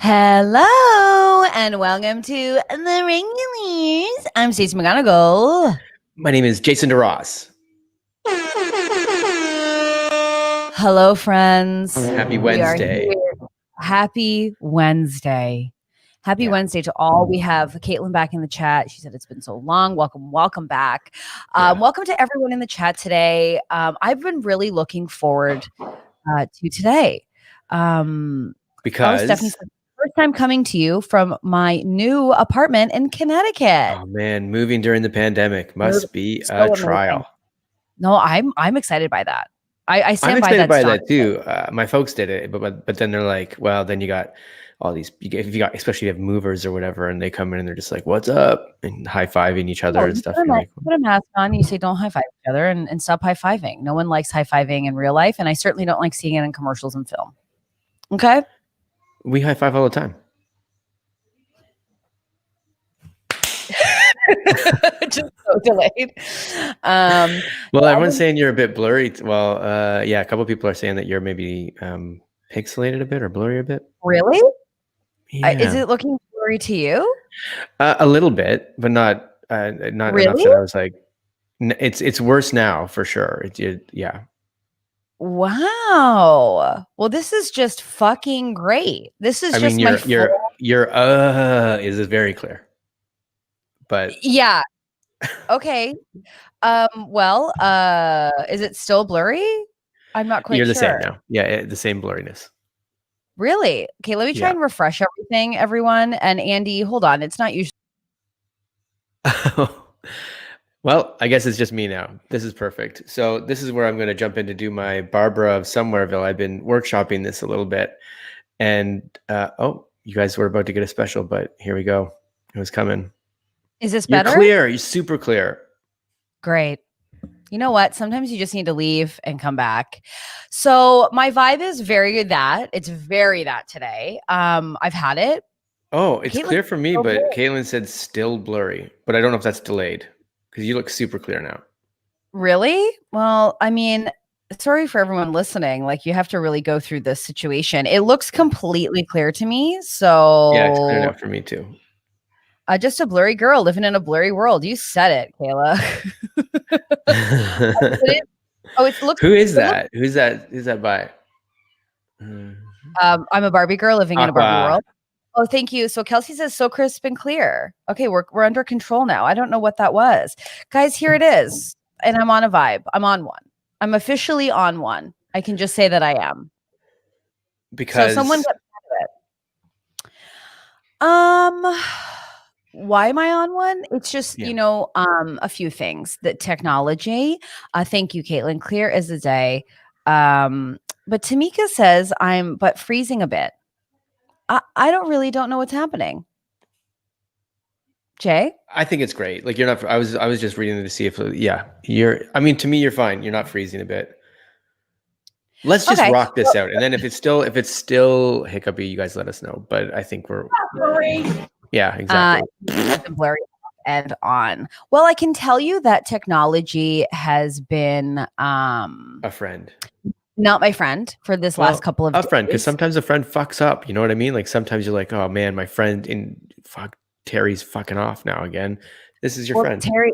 Hello and welcome to the Regulars. I'm Stacey McGonigal. My name is Jason DeRoss. Hello, friends. Happy Wednesday. Happy Wednesday. Happy Wednesday to all. We have Caitlin back in the chat. She said it's been so long. Welcome back. Welcome to everyone in the chat today. I've been really looking forward to today. Because Stephanie's first time coming to you from my new apartment in Connecticut. Oh man, moving during the pandemic must be a trial. No, I'm excited by that. I stand I'm by excited that. by that too. My folks did it, but then they're like, well, then you got all these. If you got, especially if you have movers or whatever, and they come in and they're just like, "What's up?" and high fiving each other and stuff. Put a mask on. You say don't high five each other and stop high fiving. No one likes high fiving in real life, and I certainly don't like seeing it in commercials and film. Okay. We high five all the time. Just so delayed. Well, everyone's saying you're a bit blurry. Well, yeah, a couple of people are saying that you're maybe pixelated a bit or blurry a bit. Really? Yeah. Is it looking blurry to you? A little bit, but not really? Enough that I was like, it's worse now for sure. Yeah. Wow. Well, this is just fucking great. This is your is very clear. But yeah. Okay. Well, is it still blurry? I'm not quite sure. You're the same now. Yeah, the same blurriness. Really? Okay, let me try and refresh everything, everyone. And Andy, hold on. It's not usually. Well, I guess it's just me now. This is perfect. So this is where I'm going to jump in to do my Barbara of Somewhereville. I've been workshopping this a little bit. And, you guys were about to get a special, but here we go. It was coming. Is this better? You're clear. You're super clear. Great. You know what? Sometimes you just need to leave and come back. So my vibe is very that. It's very that today. I've had it. Oh, it's clear for me, but Caitlin said still blurry. But I don't know if that's delayed because you look super clear now. Really? Well, I mean, sorry for everyone listening. Like, you have to really go through this situation. It looks completely clear to me. So yeah, it's clear enough for me too. Just a blurry girl living in a blurry world. You said it, Kayla. Who is that? Who's that by? I'm a Barbie girl living in a Barbie world. Oh, thank you. So Kelsey says so crisp and clear. Okay, we're under control now. I don't know what that was. Guys, here it is. And I'm on a vibe. I'm on one. I'm officially on one. I can just say that I am. Because so someone got out of it. Why am I on one? It's just, a few things. The technology. Thank you, Caitlin. Clear as the day. But Tamika says I'm freezing a bit. I don't know what's happening. Jay? I think it's great. Like, you're not, I was just reading to see if, to me, you're fine. You're not freezing a bit. Let's just rock this out. And then if it's still hiccupy, you guys let us know. But I think we're, yeah, exactly. Blurry and on. Well, I can tell you that technology has been, a friend. Not my friend for this last couple of days. A friend, because sometimes a friend fucks up. You know what I mean? Like, sometimes you're like, oh man, my friend Terry's fucking off now again. This is your friend. Terry,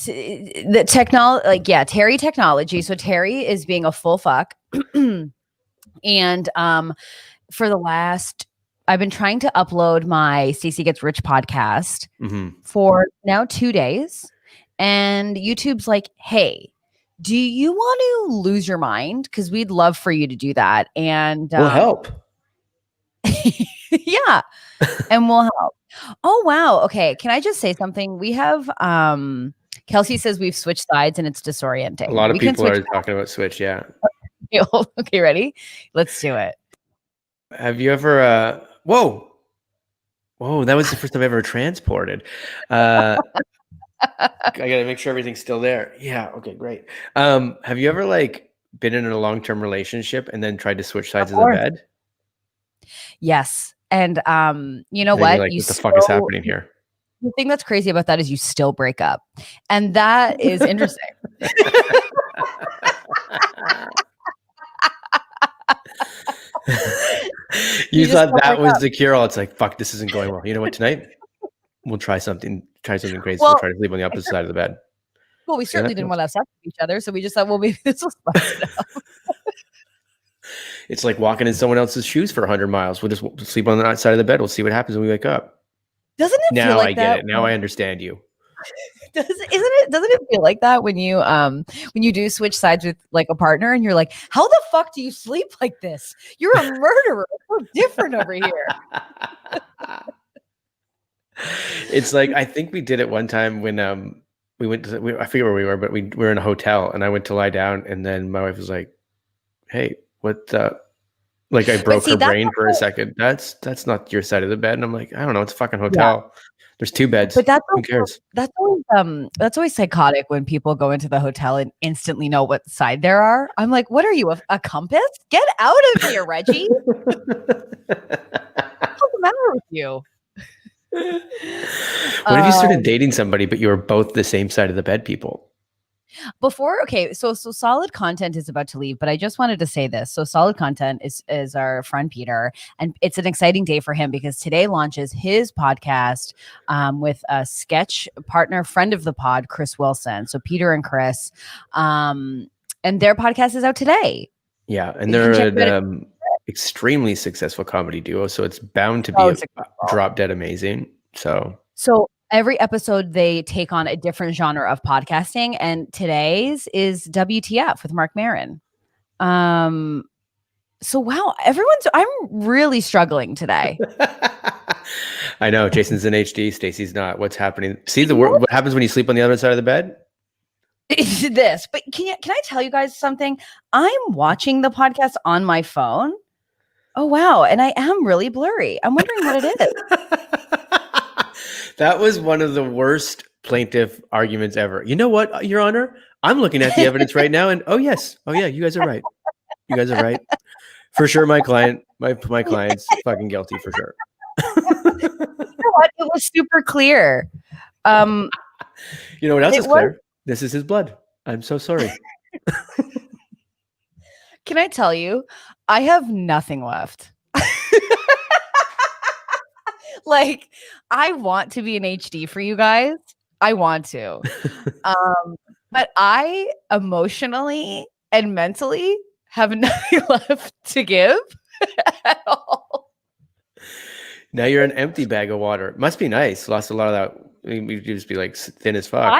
the technology, Terry technology. So Terry is being a full fuck. And for the last, I've been trying to upload my Stacey Gets Rich podcast for now 2 days. And YouTube's like, hey, do you want to lose your mind? Because we'd love for you to do that. And we'll help. Yeah. And we'll help. Oh, wow. Okay. Can I just say something? We have Kelsey says we've switched sides and it's disorienting. A lot of people are talking about Switch. Yeah. Okay. Ready? Let's do it. Have you ever whoa, that was the first time I ever transported. I gotta make sure everything's still there. Yeah. Okay, great. Have you ever been in a long-term relationship and then tried to switch sides of the bed? Yes. And you know what? What the fuck is happening here? The thing that's crazy about that is you still break up. And that is interesting. You just thought don't that wake was up. the cure all. It's like, fuck, this isn't going well. You know what? Tonight we'll try something crazy. We'll Well, try to sleep on the opposite side of the bed. well, we See how certainly that didn't feels. want to have sex with each other, so we just thought, well, maybe this will spice it up. It's like walking in someone else's shoes for 100 miles. We'll just sleep on the outside of the bed. We'll see what happens when we wake up. Doesn't it feel Now I like get that? it. Now I understand you. Doesn't it feel like that when you do switch sides with like a partner and you're like, how the fuck do you sleep like this? You're a murderer. We're different over here. It's like, I think we did it one time when we went to, I forget where we were, but we were in a hotel and I went to lie down and then my wife was like, hey, what like I broke see, her that's brain for a second. That's not your side of the bed. And I'm like, I don't know, it's a fucking hotel. There's 2 beds. But Who cares? that's always psychotic when people go into the hotel and instantly know what side there are. I'm like, what are you, a compass? Get out of here, Reggie. What's the matter with you? What if you started dating somebody, but you were both the same side of the bed people? Okay, so Solid Content is about to leave, but I just wanted to say this. So Solid Content is our friend Peter, and it's an exciting day for him because today launches his podcast with a sketch partner, friend of the pod, Chris Wilson. So Peter and Chris, and their podcast is out today. Yeah, and they're an extremely successful comedy duo, so it's bound to be drop dead amazing. So every episode they take on a different genre of podcasting, and today's is WTF with Mark Maron. So wow, I'm really struggling today. I know Jason's in HD, Stacey's not. What's happening? See what happens when you sleep on the other side of the bed? It's this, but can I tell you guys something? I'm watching the podcast on my phone. Oh wow, and I am really blurry. I'm wondering what it is. That was one of the worst plaintiff arguments ever. You know what, Your Honor? I'm looking at the evidence right now, and oh yeah, you guys are right. You guys are right. For sure, my client's fucking guilty for sure. You know what? It was super clear. You know what else is clear? This is his blood. I'm so sorry. Can I tell you? I have nothing left. Like, I want to be in HD for you guys. I want to. But I emotionally and mentally have nothing left to give at all. Now you're an empty bag of water. Must be nice. Lost a lot of that. You'd just be like thin as fuck.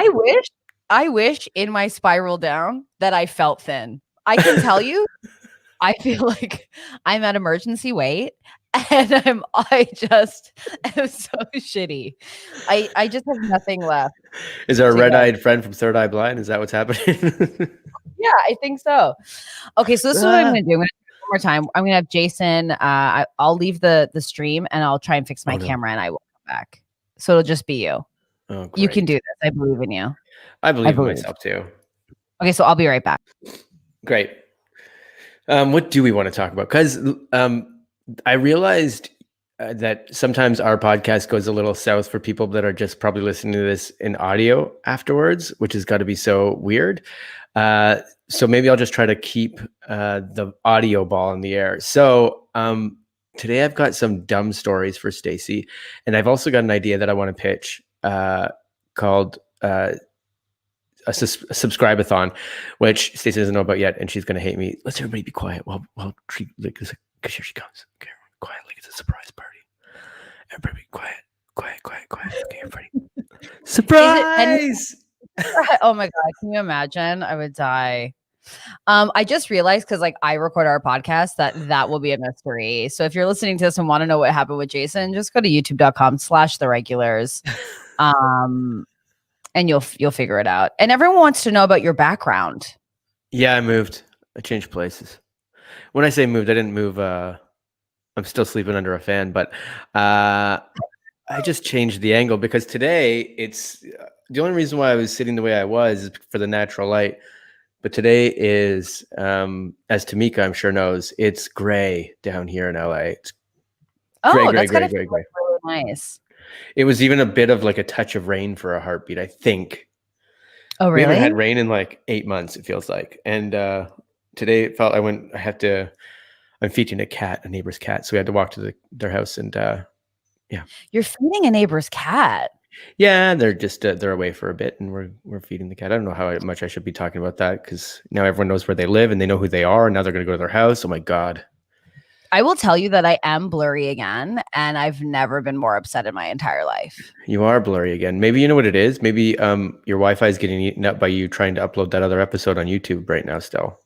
I wish in my spiral down that I felt thin. I can tell you, I feel like I'm at emergency weight and I just am so shitty. I just have nothing left. Is our red-eyed friend from Third Eye Blind? Is that what's happening? Yeah, I think so. Okay, so this is what I'm going to do. I'm going to do it one more time. I'm going to have Jason. I'll leave the stream and I'll try and fix my camera and I will come back. So it'll just be you. Oh, you can do this. I believe in you. I believe in myself too. Okay, so I'll be right back. Great. What do we want to talk about? Because I realized that sometimes our podcast goes a little south for people that are just probably listening to this in audio afterwards, which has got to be so weird. So maybe I'll just try to keep the audio ball in the air. So today I've got some dumb stories for Stacey, and I've also got an idea that I want to pitch called a subscribe-a-thon, which Stacey doesn't know about yet, and she's going to hate me. Let's everybody be quiet while treat like this. Because here she comes. Okay, quiet, like it's a surprise party. Everybody be quiet. Okay, everybody. Surprise! Oh my God, can you imagine? I would die. I just realized because like I record our podcast that will be a mystery. So if you're listening to this and want to know what happened with Jason, just go to youtube.com/theregulars. And you'll figure it out. And everyone wants to know about your background. Yeah, I moved. I changed places. When I say moved, I didn't move. I'm still sleeping under a fan, but I just changed the angle because today it's the only reason why I was sitting the way I was is for the natural light. But today is, as Tamika I'm sure knows, it's gray down here in LA. It's gray. Really nice. It was even a bit of like a touch of rain for a heartbeat, I think. Oh, really? We haven't had rain in like 8 months, it feels like. And today it felt I I'm feeding a neighbor's cat. So we had to walk to their house and yeah. You're feeding a neighbor's cat. Yeah, they're just they're away for a bit, and we're feeding the cat. I don't know how much I should be talking about that because now everyone knows where they live and they know who they are, and now they're going to go to their house. Oh my god! I will tell you that I am blurry again, and I've never been more upset in my entire life. You are blurry again. Maybe you know what it is. Maybe your Wi-Fi is getting eaten up by you trying to upload that other episode on YouTube right now. Still,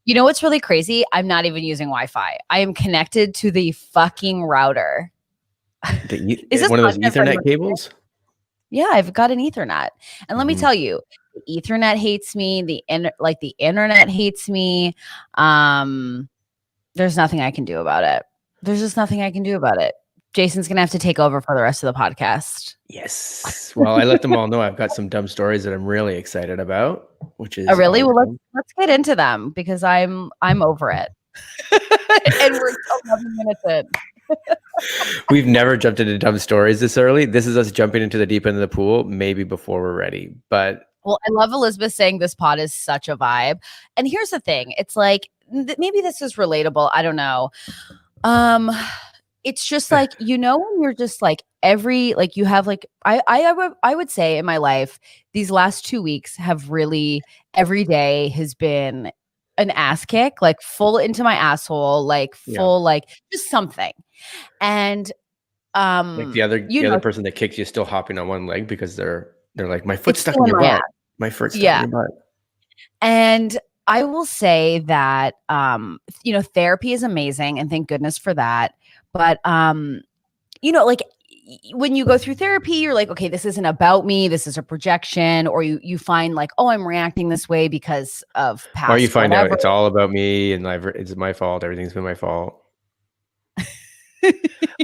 you know what's really crazy? I'm not even using Wi-Fi. I am connected to the fucking router. Is this one of those Ethernet cables? Yeah, I've got an Ethernet. And let me tell you, the Ethernet hates me. The internet hates me. There's nothing I can do about it. There's just nothing I can do about it. Jason's going to have to take over for the rest of the podcast. Yes. Well, I let them all know I've got some dumb stories that I'm really excited about, which is really well. Let's get into them because I'm over it. And we're 11 minutes in. We've never jumped into dumb stories this early. This is us jumping into the deep end of the pool, maybe before we're ready. But well, I love Elizabeth saying this pod is such a vibe. And here's the thing. It's like, maybe this is relatable. I don't know. It's just like, you know, when you're just like you have like, I would say in my life, these last 2 weeks have really, every day has been an ass kick, like full into my asshole, like full, like just something. And like the other person that kicked you still hopping on one leg because they're like, my foot's stuck in your butt. My foot's stuck in your butt. And I will say that therapy is amazing and thank goodness for that. But like when you go through therapy, you're like, okay, this isn't about me. This is a projection. Or you find like, oh, I'm reacting this way because of past. Or you find out it's all about me and it's my fault. Everything's been my fault.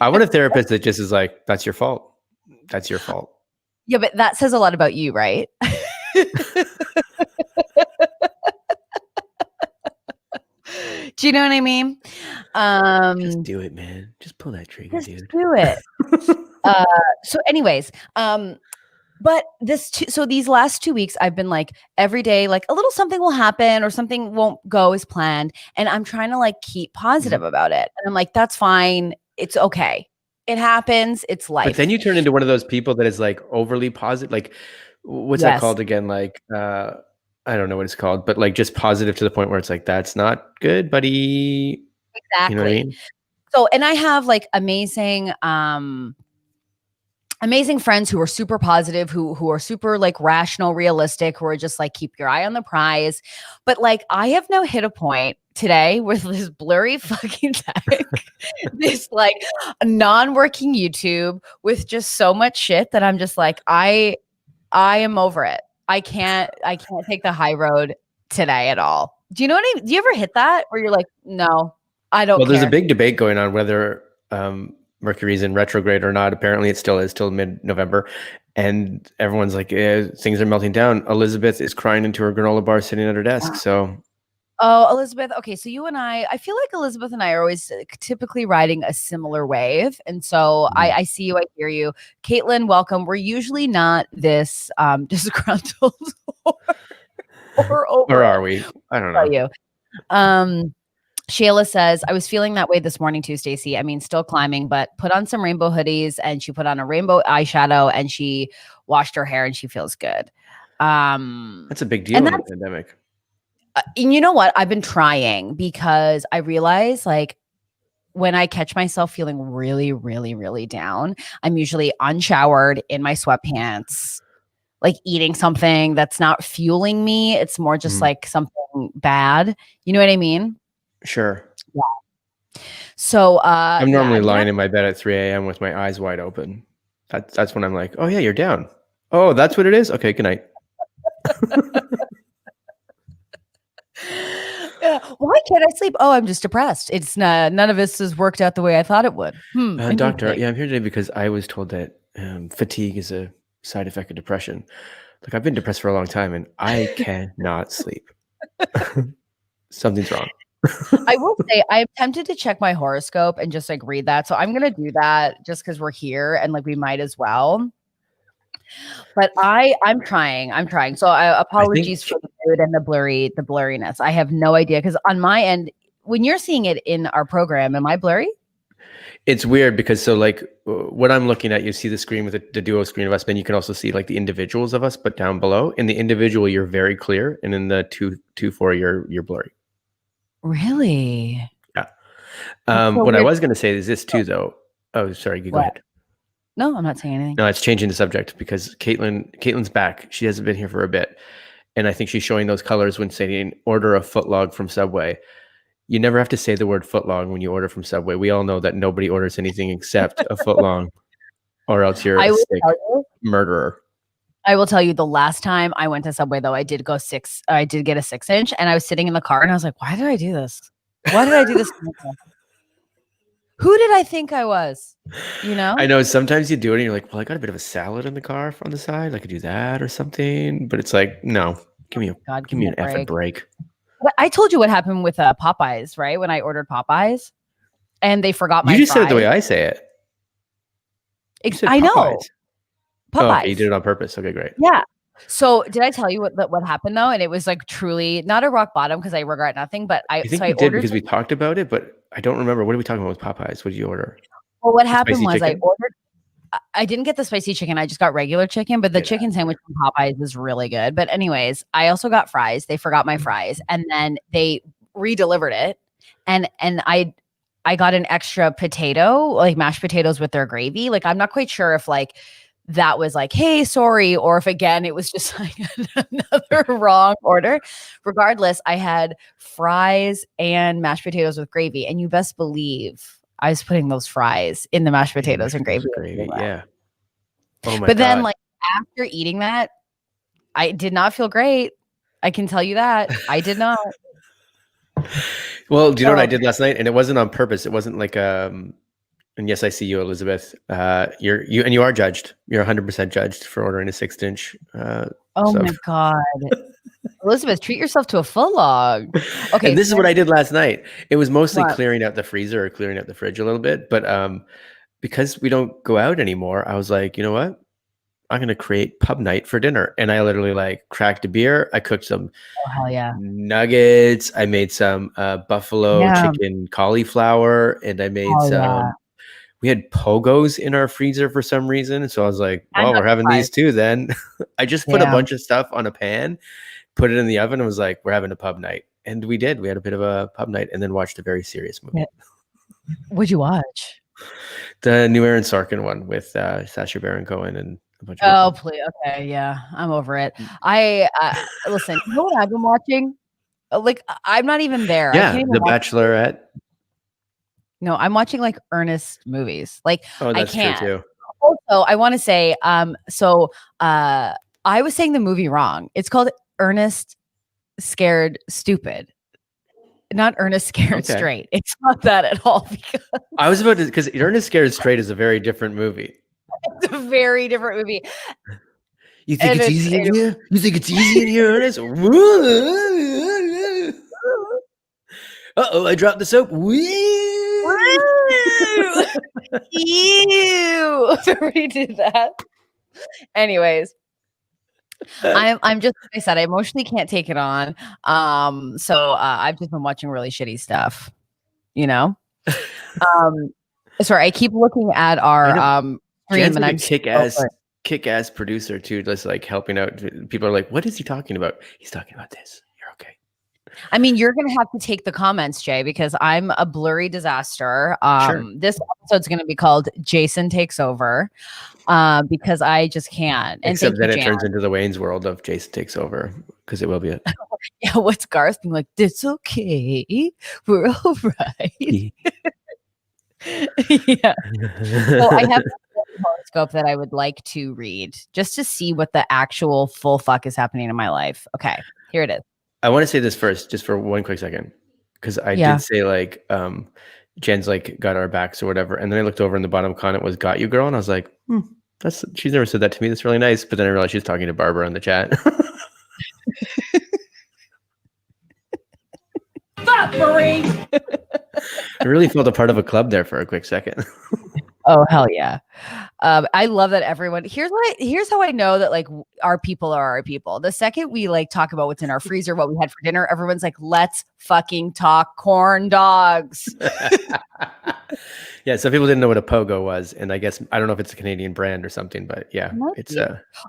I want a therapist that just is like, that's your fault. That's your fault. Yeah, but that says a lot about you, right? Do you know what I mean? Just do it, man. Just pull that trigger, dude. Do it. So anyways, but these last 2 weeks, I've been like every day, like a little something will happen or something won't go as planned. And I'm trying to like keep positive about it. And I'm like, that's fine. It's okay. It happens. It's life. But then you turn into one of those people that is like overly positive. Like, what's that called again? Like, I don't know what it's called, but like just positive to the point where it's like, that's not good, buddy. Exactly. You know what I mean? So, and I have like amazing friends who are super positive, who are super like rational, realistic, who are just like, keep your eye on the prize. But like, I have now hit a point today with this blurry fucking tech, this like non-working YouTube with just so much shit that I'm just like, I am over it. I can't take the high road today at all. Do you know what I mean? Do you ever hit that where you're like, no, I don't care? There's a big debate going on whether Mercury's in retrograde or not. Apparently it still is till mid-November. And everyone's like, things are melting down. Elizabeth is crying into her granola bar sitting at her desk. So oh, Elizabeth. Okay. So you and I feel like Elizabeth and I are always typically riding a similar wave. And so I see you, I hear you. Caitlin, welcome. We're usually not this disgruntled or over. Or are we? I don't know. You. Shayla says, I was feeling that way this morning too, Stacey. I mean, still climbing, but put on some rainbow hoodies and she put on a rainbow eyeshadow and she washed her hair and she feels good. That's a big deal in the pandemic. And you know what? I've been trying because I realize like when I catch myself feeling really, really, really down, I'm usually unshowered in my sweatpants, like eating something that's not fueling me. It's more just like something bad. You know what I mean? Sure. Yeah. So I'm normally lying in my bed at 3 a.m. with my eyes wide open. That's when I'm like, oh yeah, you're down. Oh, that's what it is? Okay, good night. Why can't I sleep? Oh, I'm just depressed. It's none of this has worked out the way I thought it would. Doctor, I'm here today because I was told that fatigue is a side effect of depression. Like I've been depressed for a long time and I cannot sleep. Something's wrong. I will say I'm tempted to check my horoscope and just like read that. So I'm going to do that just because we're here and like we might as well. But I'm trying. So apologies for the mood and the blurriness. I have no idea because on my end, when you're seeing it in our program, am I blurry? It's weird because so like what I'm looking at, you see the screen with the duo screen of us, then you can also see like the individuals of us, but down below in the individual, you're very clear. And in the 2-4, you're blurry. Really? Yeah. So what I was going to say is this too, though. Oh, sorry. Go ahead. No, I'm not saying anything. No, it's changing the subject because Caitlin's back. She hasn't been here for a bit. And I think she's showing those colors when saying order a footlong from Subway. You never have to say the word footlong when you order from Subway. We all know that nobody orders anything except a footlong, or else you're a sick murderer. I will tell you, the last time I went to Subway, though, I did get a 6-inch, and I was sitting in the car and I was like, why did I do this? Why did I do this? Who did I think I was? You know? I know sometimes you do it and you're like, well, I got a bit of a salad in the car on the side. I could do that or something. But it's like, no, give me an effing break. I told you what happened with Popeyes, right? When I ordered Popeyes and they forgot my fries. You just said it the way I say it. I know. Popeyes. Oh, okay, you did it on purpose. Okay, great. Yeah. So did I tell you what happened though? And it was like truly not a rock bottom because I regret nothing. But I think you did because we talked about it, but I don't remember. What are we talking about with Popeyes? What did you order? Well, what happened was I didn't get the spicy chicken. I just got regular chicken, but the chicken sandwich from Popeyes is really good. But anyways, I also got fries. They forgot my fries, and then they re-delivered it, and I got an extra potato, like mashed potatoes with their gravy. Like I'm not quite sure if like that was like, hey, sorry, or if again it was just like another wrong order. Regardless, I had fries and mashed potatoes with gravy, and you best believe I was putting those fries in the mashed potatoes and gravy. Yeah. Oh my God. But then like after eating that, I did not feel great. I can tell you that. I did not. Well, do you know what I did last night? And it wasn't on purpose. It wasn't like and yes, I see you, Elizabeth. You are judged. You're 100% judged for ordering a 6-inch. My God. Elizabeth, treat yourself to a footlong. Okay. And this is what I did last night. It was mostly clearing out the freezer or clearing out the fridge a little bit. But because we don't go out anymore, I was like, you know what? I'm going to create pub night for dinner. And I literally like cracked a beer. I cooked some nuggets. I made some buffalo chicken cauliflower. And I made we had pogos in our freezer for some reason. So I was like, well, we're having these too then. I just put a bunch of stuff on a pan, put it in the oven, and was like, we're having a pub night. And we did. We had a bit of a pub night and then watched a very serious movie. What'd you watch? The new Aaron Sorkin one with Sacha Baron Cohen and a bunch of please. Okay, yeah. I'm over it. I listen, you know what I've been watching? Like I'm not even there. Yeah, The Bachelorette. No, I'm watching like earnest movies. Like that's I can't. True too. Also, I want to say, I was saying the movie wrong. It's called Ernest Scared Stupid, not Ernest Scared Straight. It's not that at all. Because I was about to, because Ernest Scared Straight is a very different movie. It's a very different movie. You think it's easy in here? You think it's easy in here, Ernest? Uh-oh, I dropped the soap. Ew. Somebody did that. Anyways, I'm just, like I said, I emotionally can't take it on. So I've just been watching really shitty stuff, you know? Sorry, I keep looking at our stream and I'm kick-ass producer too, just like helping out. People are like, what is he talking about? He's talking about this. You're okay. I mean, you're going to have to take the comments, Jay, because I'm a blurry disaster. Sure. This episode's going to be called Jason Takes Over because I just can't. And except then it turns into the Wayne's World of Jason Takes Over because it will be it. Yeah, what's Garth being like, it's okay. We're all right. Yeah. So I have a horoscope that I would like to read just to see what the actual full fuck is happening in my life. Okay, here it is. I want to say this first, just for one quick second, because I did say like, Jen's like got our backs or whatever, and then I looked over and the bottom comment was "got you, girl," and I was like, she's never said that to me. That's really nice. But then I realized she was talking to Barbara in the chat. Fuck, Marie. I really felt a part of a club there for a quick second. Oh, hell yeah. I love that everyone here's how I know that like our people are our people. The second we like talk about what's in our freezer, what we had for dinner, everyone's like, let's fucking talk corn dogs. Yeah, some people didn't know what a pogo was, and I guess I don't know if it's a Canadian brand or something, but yeah, it's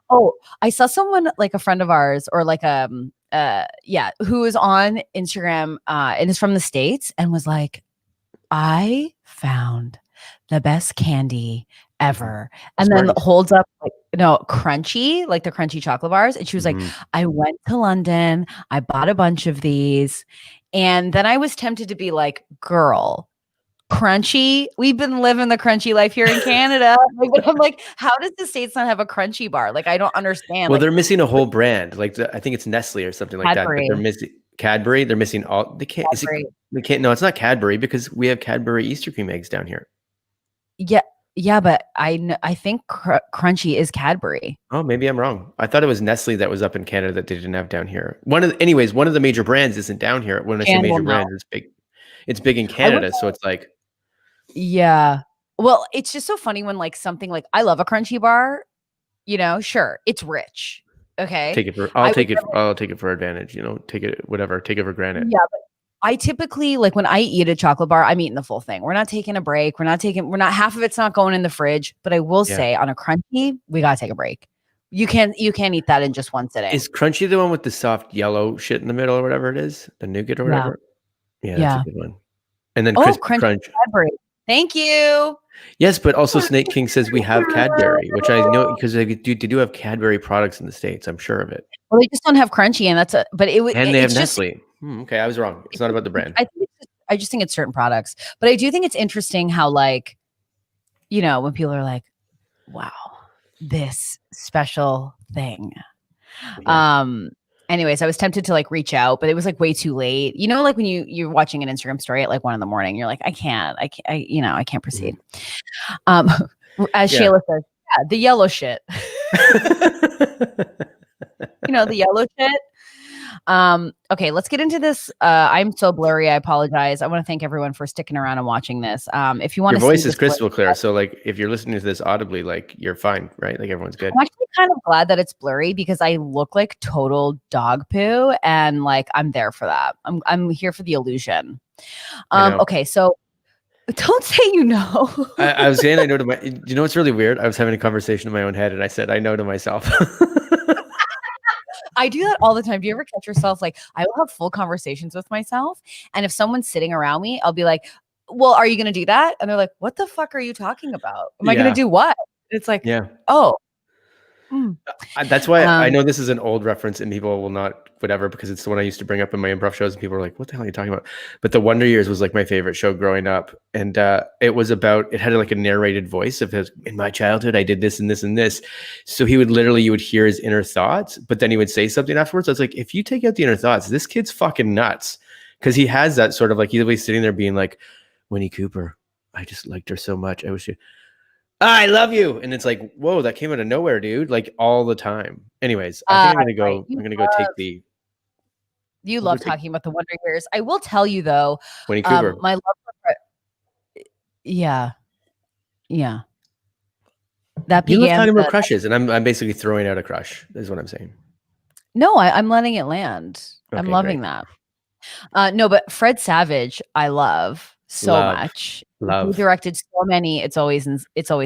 Oh, I saw someone like a friend of ours or like yeah, who is on Instagram and is from the States and was like, I found the best candy ever. And then holds up like crunchy, like the crunchy chocolate bars. And she was like, I went to London, I bought a bunch of these. And then I was tempted to be like, girl, crunchy. We've been living the crunchy life here in Canada. Like, I'm like, how does the States not have a crunchy bar? Like, I don't understand. Well, like, they're missing a whole brand. Like I think it's Nestle or something like Cadbury. that. But they're missing Cadbury. They're missing all. They can't. They can't. No, it's not Cadbury because we have Cadbury Easter cream eggs down here. Yeah, but I think crunchy is Cadbury. Oh, maybe I'm wrong. I thought it was Nestle that was up in Canada that they didn't have down here. One of the major brands isn't down here. When I say major brands, it's big. It's big in Canada, so it's like. Yeah. Well, it's just so funny when like something like I love a crunchy bar, sure, it's rich. Okay. I'll take it for advantage, take it for granted. Yeah. But I typically like when I eat a chocolate bar, I'm eating the full thing. We're not taking a break. We're not half of it's not going in the fridge, but I will say on a crunchy, we got to take a break. You can't eat that in just one sitting. Is crunchy the one with the soft yellow shit in the middle or whatever it is? The nougat or whatever? Yeah, that's a good one. And then crunch. Cadbury. Thank you. Yes, but also Snake King says we have Cadbury, which I know because they do have Cadbury products in the States. I'm sure of it. Well, they just don't have crunchy, and they have Nestle. Okay, I was wrong. It's not about the brand. I just think it's certain products, but I do think it's interesting how like, when people are like, "Wow, this special thing." Yeah. Anyways, I was tempted to like reach out, but it was like way too late. Like when you're watching an Instagram story at like 1 a.m, you're like, I can't proceed. As Shayla says, yeah, the yellow shit. The yellow shit. Okay, let's get into this. I'm so blurry. I apologize. I want to thank everyone for sticking around and watching this. If you want to, your voice is crystal clear. So like, if you're listening to this audibly, like you're fine, right? Like everyone's good. I'm actually kind of glad that it's blurry because I look like total dog poo, and like I'm there for that. I'm here for the illusion. Okay, so don't say I was saying I know to my. You know what's really weird? I was having a conversation in my own head, and I said I know to myself. I do that all the time. Do you ever catch yourself? Like, I will have full conversations with myself. And if someone's sitting around me, I'll be like, well, are you going to do that? And they're like, what the fuck are you talking about? Am I going to do what? It's like, oh. That's why I know this is an old reference and people will not whatever because it's the one I used to bring up in my improv shows and people are like, what the hell are you talking about? But The Wonder Years was like my favorite show growing up. And it had like a narrated voice of his, in my childhood, I did this and this and this. So you would hear his inner thoughts, but then he would say something afterwards. I was like, if you take out the inner thoughts, this kid's fucking nuts. Cause he has that sort of like, he'll be sitting there being like, Winnie Cooper, I just liked her so much. I wish you. I love you. And it's like, whoa, that came out of nowhere, dude. Like all the time. Anyways, I think I'm going to go take the. You love talking about the Wonder Years. I will tell you though, Winnie Cooper. My love for. Yeah. That began. You love talking about crushes, and I'm basically throwing out a crush, is what I'm saying. No, I'm letting it land. Okay, I'm loving that. No, but Fred Savage, I love so much. He directed so many. It's always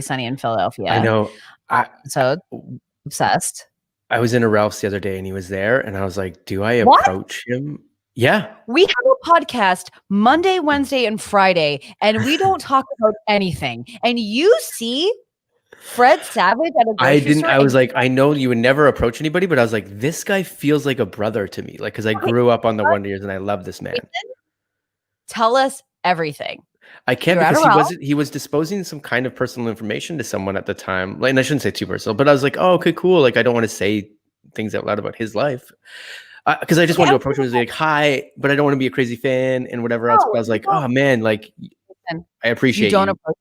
Sunny in Philadelphia. I know. So obsessed. I was in a Ralph's the other day, and he was there, and I was like, "Do I approach him?" Yeah. We have a podcast Monday, Wednesday, and Friday, and we don't talk about anything. And you see Fred Savage at a grocery store. I was like, I know you would never approach anybody, but I was like, this guy feels like a brother to me. Like, because I grew up on the Wonder Years and I love this man. Tell us everything. I can't because he was disposing some kind of personal information to someone at the time. Like, and I shouldn't say too personal, but I was like, oh, okay, cool. Like, I don't want to say things out loud about his life. Because I just wanted to approach him and be like, hi, but I don't want to be a crazy fan and whatever else. But I was like, oh man, like, I appreciate you. Don't approach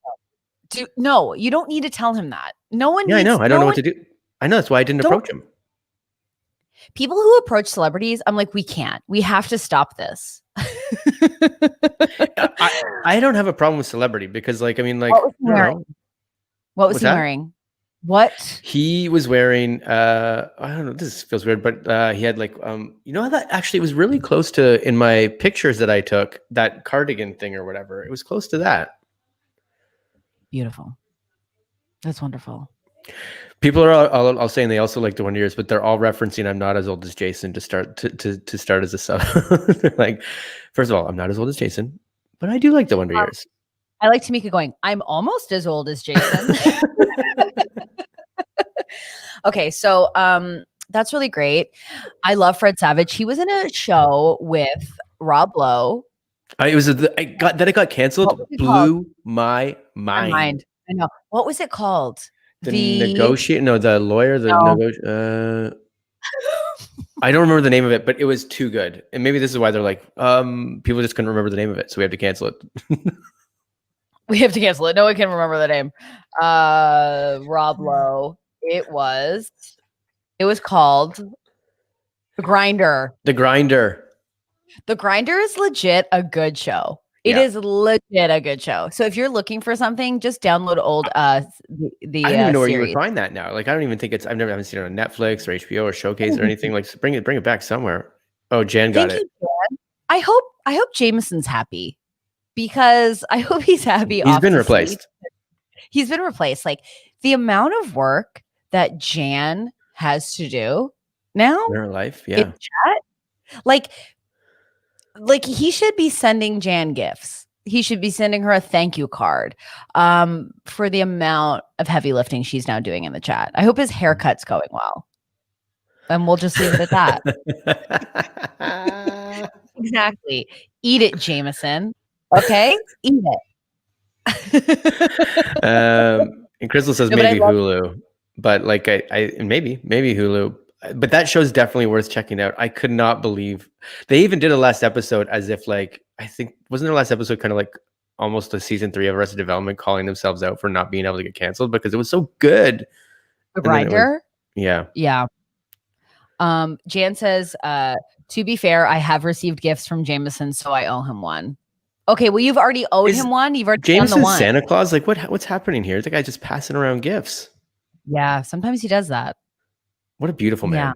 him. No, you don't need to tell him that. No one. Yeah, I know. I don't know what to do. I know. That's why I didn't approach him. People who approach celebrities, I'm like, we can't. We have to stop this. I don't have a problem with celebrity because, like, I mean, like, What was What's he that? wearing? What? He was wearing I don't know, this feels weird, but he had like you know that actually it was really close to in my pictures that I took, that cardigan thing or whatever. It was close to that. Beautiful. That's wonderful. People are all saying they also like the Wonder Years, but they're all referencing I'm not as old as Jason to start as a sub. They're like, first of all, I'm not as old as Jason, but I do like the Wonder Years. I like Tamika going, I'm almost as old as Jason. Okay, so that's really great. I love Fred Savage. He was in a show with Rob Lowe. It got canceled blew my mind. I know. What was it called? The lawyer, I don't remember the name of it, but it was too good. And maybe this is why they're like, people just couldn't remember the name of it, so we have to cancel it. We have to cancel it. No one can remember the name. Rob Lowe. It was called The Grinder. The Grinder. The Grinder is legit a good show. It is legit a good show. So if you're looking for something, just download old I don't even know where you would series. find that now. Like I don't even think I haven't seen it on Netflix or HBO or Showcase or anything. Like bring it back somewhere. Oh, Jan got it. Jan. I hope Jameson's happy, because I hope he's happy. He's been replaced. He's been replaced. Like the amount of work that Jan has to do now in her life, in chat, like he should be sending Jan gifts. He should be sending her a thank you card for the amount of heavy lifting she's now doing in the chat. I hope his haircut's going well. And we'll just leave it at that. Exactly. Eat it, Jameson. Okay? Eat it. And Crystal says maybe Hulu. But like maybe Hulu. But that show's definitely worth checking out. I could not believe they even did a last episode as if like, I think wasn't their last episode kind of like almost a season 3 of Arrested Development, calling themselves out for not being able to get canceled because it was so good. The Grinder? Yeah. Jan says, to be fair, I have received gifts from Jameson, so I owe him one. Okay, well, you've already owed him one. You've already done the one. Santa Claus? Like what's happening here? The guy just passing around gifts. Yeah, sometimes he does that. What a beautiful man. Yeah.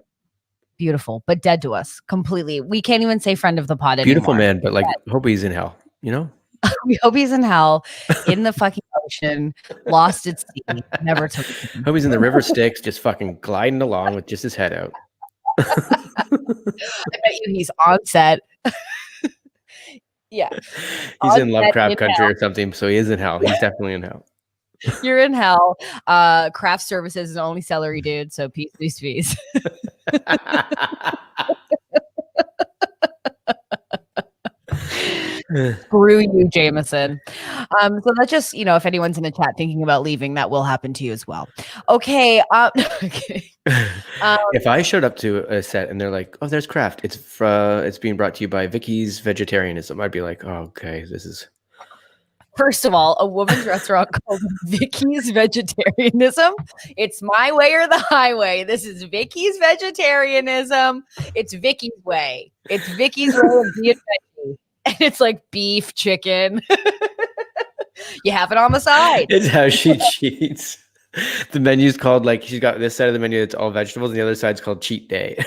Beautiful, but dead to us completely. We can't even say friend of the pod anymore. Beautiful man, but like hope he's in hell, you know? We hope he's in hell, in the fucking ocean, lost at sea, never took him. Hope he's in the river Styx, just fucking gliding along with just his head out. I bet you he's on set. Yeah. He's in Lovecraft Country or something, so he is in hell. He's definitely in hell. You're in hell. Craft services is the only celery dude, so peace. Screw you, Jameson. So that's just, if anyone's in the chat thinking about leaving, that will happen to you as well. Okay. If I showed up to a set and they're like, "Oh, there's Craft. It's being brought to you by Vicky's Vegetarianism," I'd be like, "Oh, okay, this is." First of all, a woman's restaurant called Vicky's Vegetarianism. It's my way or the highway. This is Vicky's Vegetarianism. It's Vicky's way. It's Vicky's way of being veggie. And it's like beef, chicken. You have it on the side. It's how she cheats. The menu's called, like, she's got this side of the menu that's all vegetables, and the other side's called cheat day.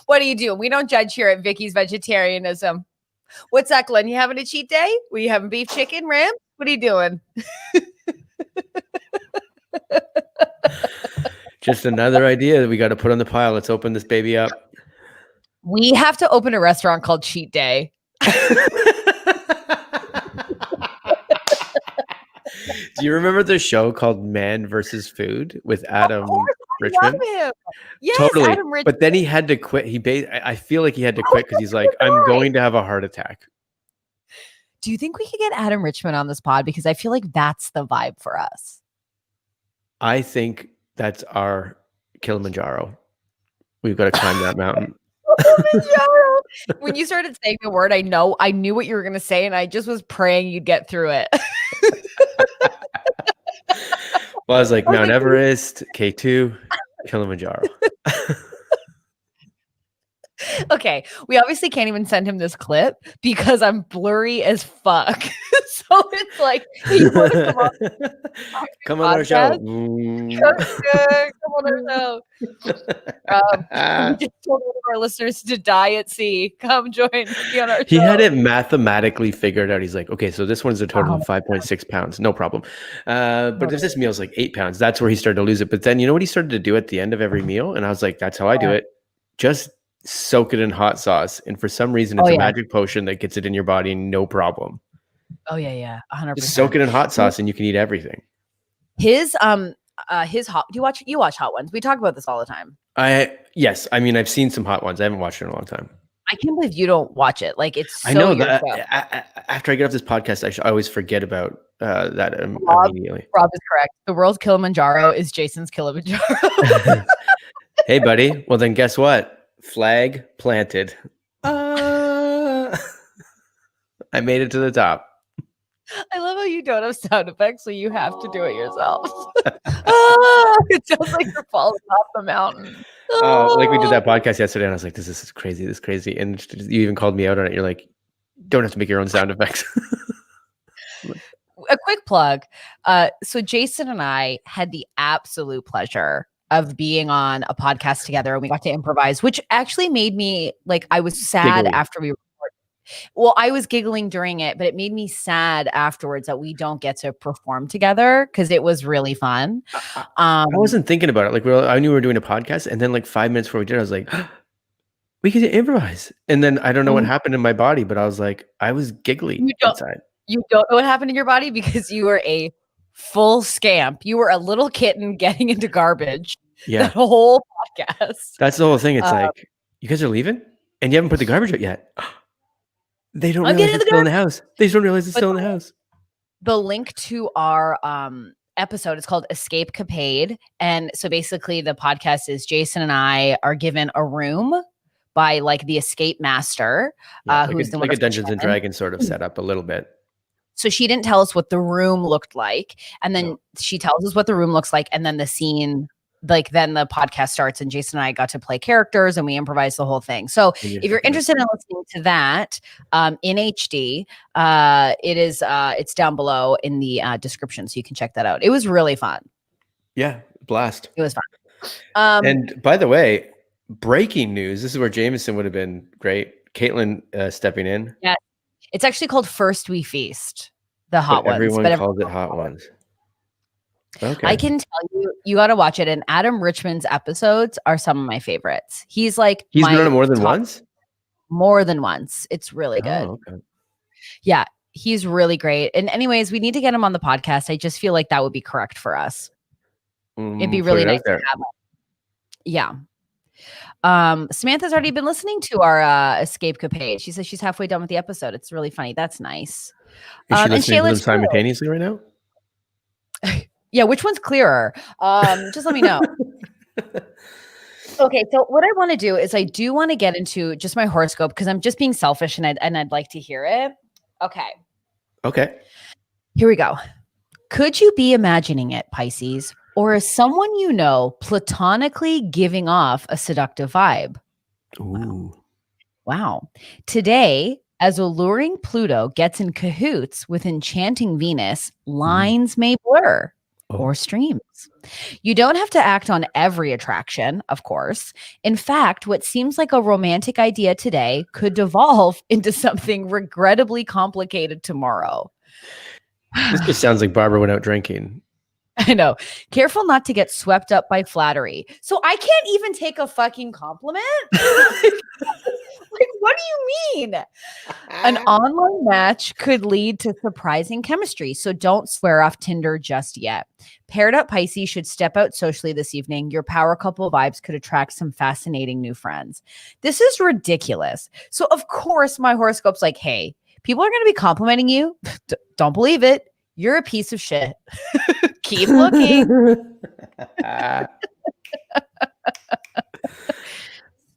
What do you do? We don't judge here at Vicky's Vegetarianism. What's that, Glenn? You having a cheat day? Were you having beef, chicken, ram? What are you doing? Just another idea that we got to put on the pile. Let's open this baby up. We have to open a restaurant called Cheat Day. Do you remember the show called Man versus Food with Adam Richman? Yes, totally. Adam Richman. But then he had to quit. I feel like he had to quit because he's like, I'm going to have a heart attack. Do you think we could get Adam Richman on this pod? Because I feel like that's the vibe for us. I think that's our Kilimanjaro. We've got to climb that mountain. When you started saying the word, I knew what you were going to say, and I just was praying you'd get through it. Well, I was like, Mount Everest, K2, Kilimanjaro. Okay, we obviously can't even send him this clip because I'm blurry as fuck. So So it's like, hey, you want to come on our show. come on our show. We just told all of our listeners to die at sea. Come join me on our show. He had it mathematically figured out. He's like, okay, so this one's a total of 5.6 pounds. No problem. But if this meal's like 8 pounds, that's where he started to lose it. But then you know what he started to do at the end of every meal? And I was like, that's how I do it. Just soak it in hot sauce. And for some reason, it's a magic potion that gets it in your body, no problem. Oh, yeah. 100%. Just soak it in hot sauce and you can eat everything. His hot, you watch Hot Ones. We talk about this all the time. Yes. I mean, I've seen some Hot Ones. I haven't watched it in a long time. I can't believe you don't watch it. Like, it's so I know that after I get off this podcast, I always forget about that immediately. Rob is correct. The world's Kilimanjaro is Jason's Kilimanjaro. Hey, buddy. Well, then guess what? Flag planted. I made it to the top. I love how you don't have sound effects, so you have to do it yourself. It sounds like you're falling off the mountain. Like we did that podcast yesterday, and I was like, this is crazy. This is crazy. And you even called me out on it. You're like, don't have to make your own sound effects. A quick plug. So Jason and I had the absolute pleasure of being on a podcast together, and we got to improvise, which actually made me like, I was sad after we recorded. Well, I was giggling during it, but it made me sad afterwards that we don't get to perform together because it was really fun. I wasn't thinking about it. Like, I knew we were doing a podcast, and then like 5 minutes before we did, I was like, we could improvise. And then I don't know what happened in my body, but I was like, I was giggly inside. You don't know what happened in your body because you were a full scamp. You were a little kitten getting into garbage. Yeah, the whole podcast. That's the whole thing. It's like, you guys are leaving, and you haven't put the garbage out yet. They don't realize it's still in the house. They just don't realize it's still in the house. The link to our episode is called Escape Capade. And so basically the podcast is Jason and I are given a room by like the escape master. Who's like a Dungeons and Dragons sort of setup a little bit. So she didn't tell us what the room looked like. And then she tells us what the room looks like. And then the scene, like then the podcast starts, and Jason and I got to play characters and we improvised the whole thing. So if you're interested in listening to that in HD, it's down below in the description, so you can check that out. It was really fun. Yeah, blast. It was fun. And by the way, breaking news. This is where Jameson would have been great. Caitlin stepping in. Yeah, it's actually called First We Feast. The Hot Ones. Everyone calls it Hot Ones. Okay. I can tell you got to watch it. And Adam Richman's episodes are some of my favorites. He's been on it more than once? More than once. It's really good. Oh, okay. Yeah, he's really great. And anyways, we need to get him on the podcast. I just feel like that would be correct for us. It'd be really nice to have him. Yeah. Samantha's already been listening to our Escape Capade. She says she's halfway done with the episode. It's really funny. That's nice. Is she listening to them simultaneously right now? Yeah, which one's clearer? Just let me know. Okay, so what I want to do is I do want to get into just my horoscope because I'm just being selfish and I'd like to hear it. Okay. Here we go. Could you be imagining it, Pisces? Or is someone you know platonically giving off a seductive vibe? Ooh. Wow. Today, as alluring Pluto gets in cahoots with enchanting Venus, lines may blur. Or streams. You don't have to act on every attraction, of course. In fact, what seems like a romantic idea today could devolve into something regrettably complicated tomorrow. This just sounds like Barbara went out drinking. I know. Careful not to get swept up by flattery. So I can't even take a fucking compliment? Like, what do you mean? An online match could lead to surprising chemistry, so don't swear off Tinder just yet. Paired up Pisces should step out socially this evening. Your power couple vibes could attract some fascinating new friends. This is ridiculous. So, of course, my horoscope's like, hey, people are going to be complimenting you. Don't believe it. You're a piece of shit. Keep looking.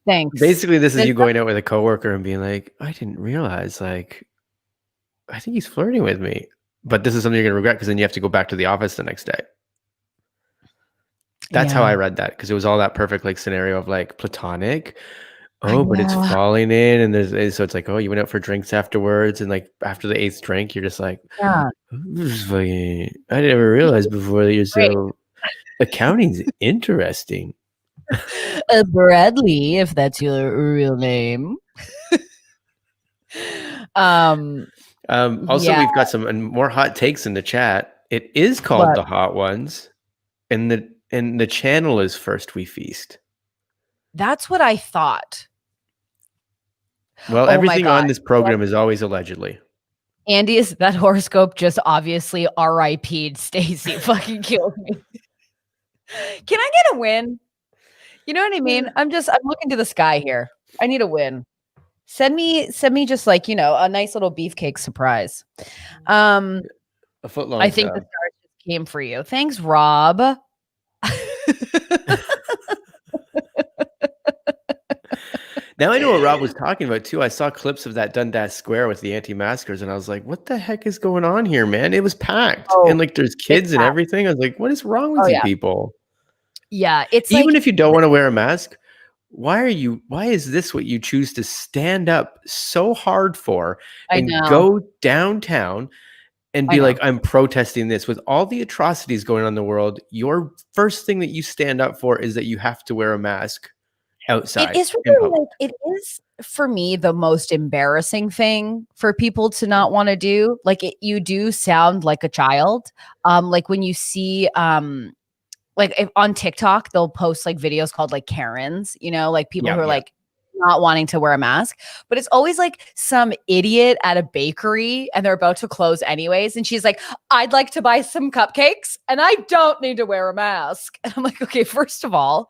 Thanks. Basically, this is you going out with a coworker and being like, I didn't realize, like, I think he's flirting with me. But this is something you're going to regret because then you have to go back to the office the next day. That's how I read that, because it was all that perfect like scenario of like platonic. Oh, but it's falling in, and so it's like, oh, you went out for drinks afterwards, and like after the 8th drink, you're just like, Yeah. I never realized before that you're so accounting's interesting. Bradley, if that's your real name. Also, we've got some more hot takes in the chat. It is called The Hot Ones, and the channel is First We Feast. That's what I thought. Well, everything on this program is always allegedly. Andy, is that horoscope just obviously RIP'd Stacy? Fucking killed me. Can I get a win? You know what I mean? I'm looking to the sky here. I need a win. Send me just like, a nice little beefcake surprise. A foot long. I think the stars just came for you. Thanks, Rob. Now I know what Rob was talking about too. I saw clips of that Dundas Square with the anti-maskers, and I was like, "What the heck is going on here, man?" It was packed, and like there's kids and everything. I was like, "What is wrong with you people?" Yeah, it's even if you don't want to wear a mask. Why is this what you choose to stand up so hard for and go downtown and be like, I'm protesting this with all the atrocities going on in the world? Your first thing that you stand up for is that you have to wear a mask outside. It is really like, it is for me the most embarrassing thing for people to not want to do. Like you do sound like a child. Like when you see like if on TikTok, they'll post like videos called like Karens, like people who are like not wanting to wear a mask, but it's always like some idiot at a bakery and they're about to close anyways. And she's like, I'd like to buy some cupcakes and I don't need to wear a mask. And I'm like, okay, first of all,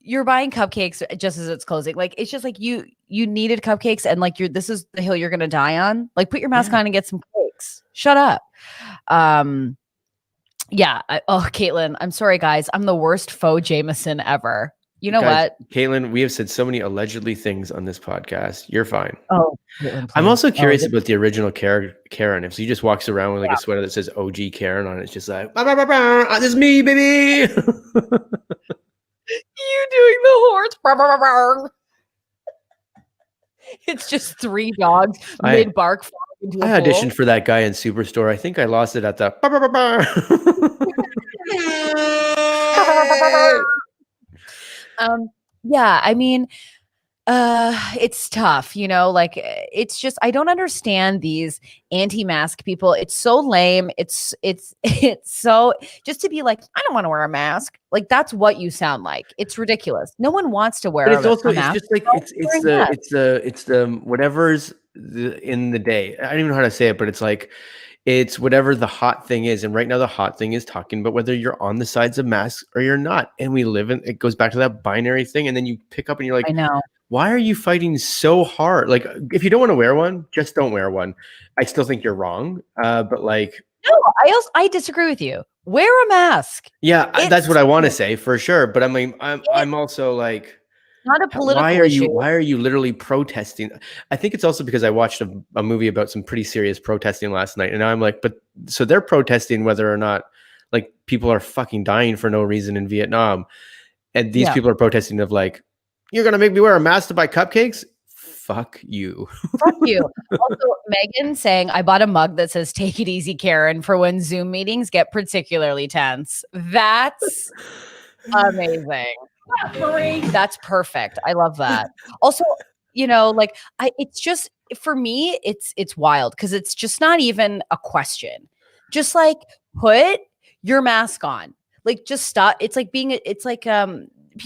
you're buying cupcakes just as it's closing. Like, it's just like you needed cupcakes and like this is the hill you're going to die on. Like put your mask on and get some cakes. Shut up. Yeah. Caitlin, I'm sorry, guys. I'm the worst faux Jameson ever. You know what? Caitlin, we have said so many allegedly things on this podcast. You're fine. Oh, Caitlin, I'm also curious about the original Karen. If she just walks around with like a sweater that says OG Karen on it, it's just like, bah, bah, bah, bah, this is me, baby. You doing the horse. Bah, bah, bah, bah. It's just 3 dogs mid bark. I auditioned for that guy in Superstore. I think I lost it at the. Yeah, I mean, it's tough, like it's just, I don't understand these anti-mask people. It's so lame. It's so just to be like, I don't want to wear a mask. Like that's what you sound like. It's ridiculous. No one wants to wear a mask. It's just like, it's the whatever's in the day. I don't even know how to say it, but it's like, it's whatever the hot thing is. And right now the hot thing is talking about whether you're on the sides of masks or you're not. And we live in, it goes back to that binary thing. And then you pick up and you're like, I know. Why are you fighting so hard? Like, if you don't want to wear one, just don't wear one. I still think you're wrong. But like, no, I disagree with you. Wear a mask. Yeah, that's what I want to say for sure. But I mean, I'm also like, not a political issue. Why are you literally protesting? I think it's also because I watched a movie about some pretty serious protesting last night. And now I'm like, but so they're protesting whether or not like people are fucking dying for no reason in Vietnam. And these people are protesting of like, you're going to make me wear a mask to buy cupcakes? Fuck you. Fuck you. Also, Megan saying, I bought a mug that says, take it easy, Karen, for when Zoom meetings get particularly tense. That's amazing. That's perfect. I love that. Also, like it's just, for me, it's wild because it's just not even a question. Just like put your mask on. Like just stop. It's like people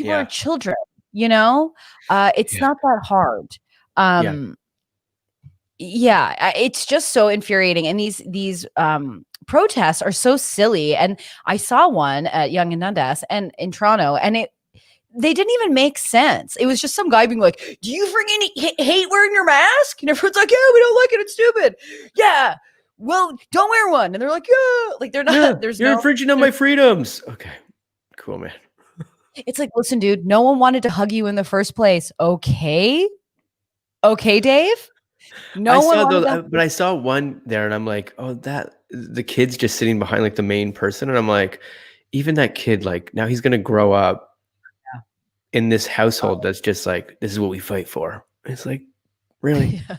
are children, it's not that hard. It's just so infuriating. And these protests are so silly. And I saw one at Yonge and Dundas and in Toronto, and they didn't even make sense. It was just some guy being like, do you freaking hate wearing your mask? And everyone's like, yeah, we don't like it. It's stupid. Yeah. Well, don't wear one. And they're like, yeah. Like they're not, you're infringing on my freedoms. Okay, cool, man. It's like, listen, dude, no one wanted to hug you in the first place. Okay, Dave. But I saw one there, and I'm like, oh, that the kid's just sitting behind like the main person, and I'm like, even that kid, like now he's gonna grow up, in this household that's just like, this is what we fight for. It's like, really? Yeah,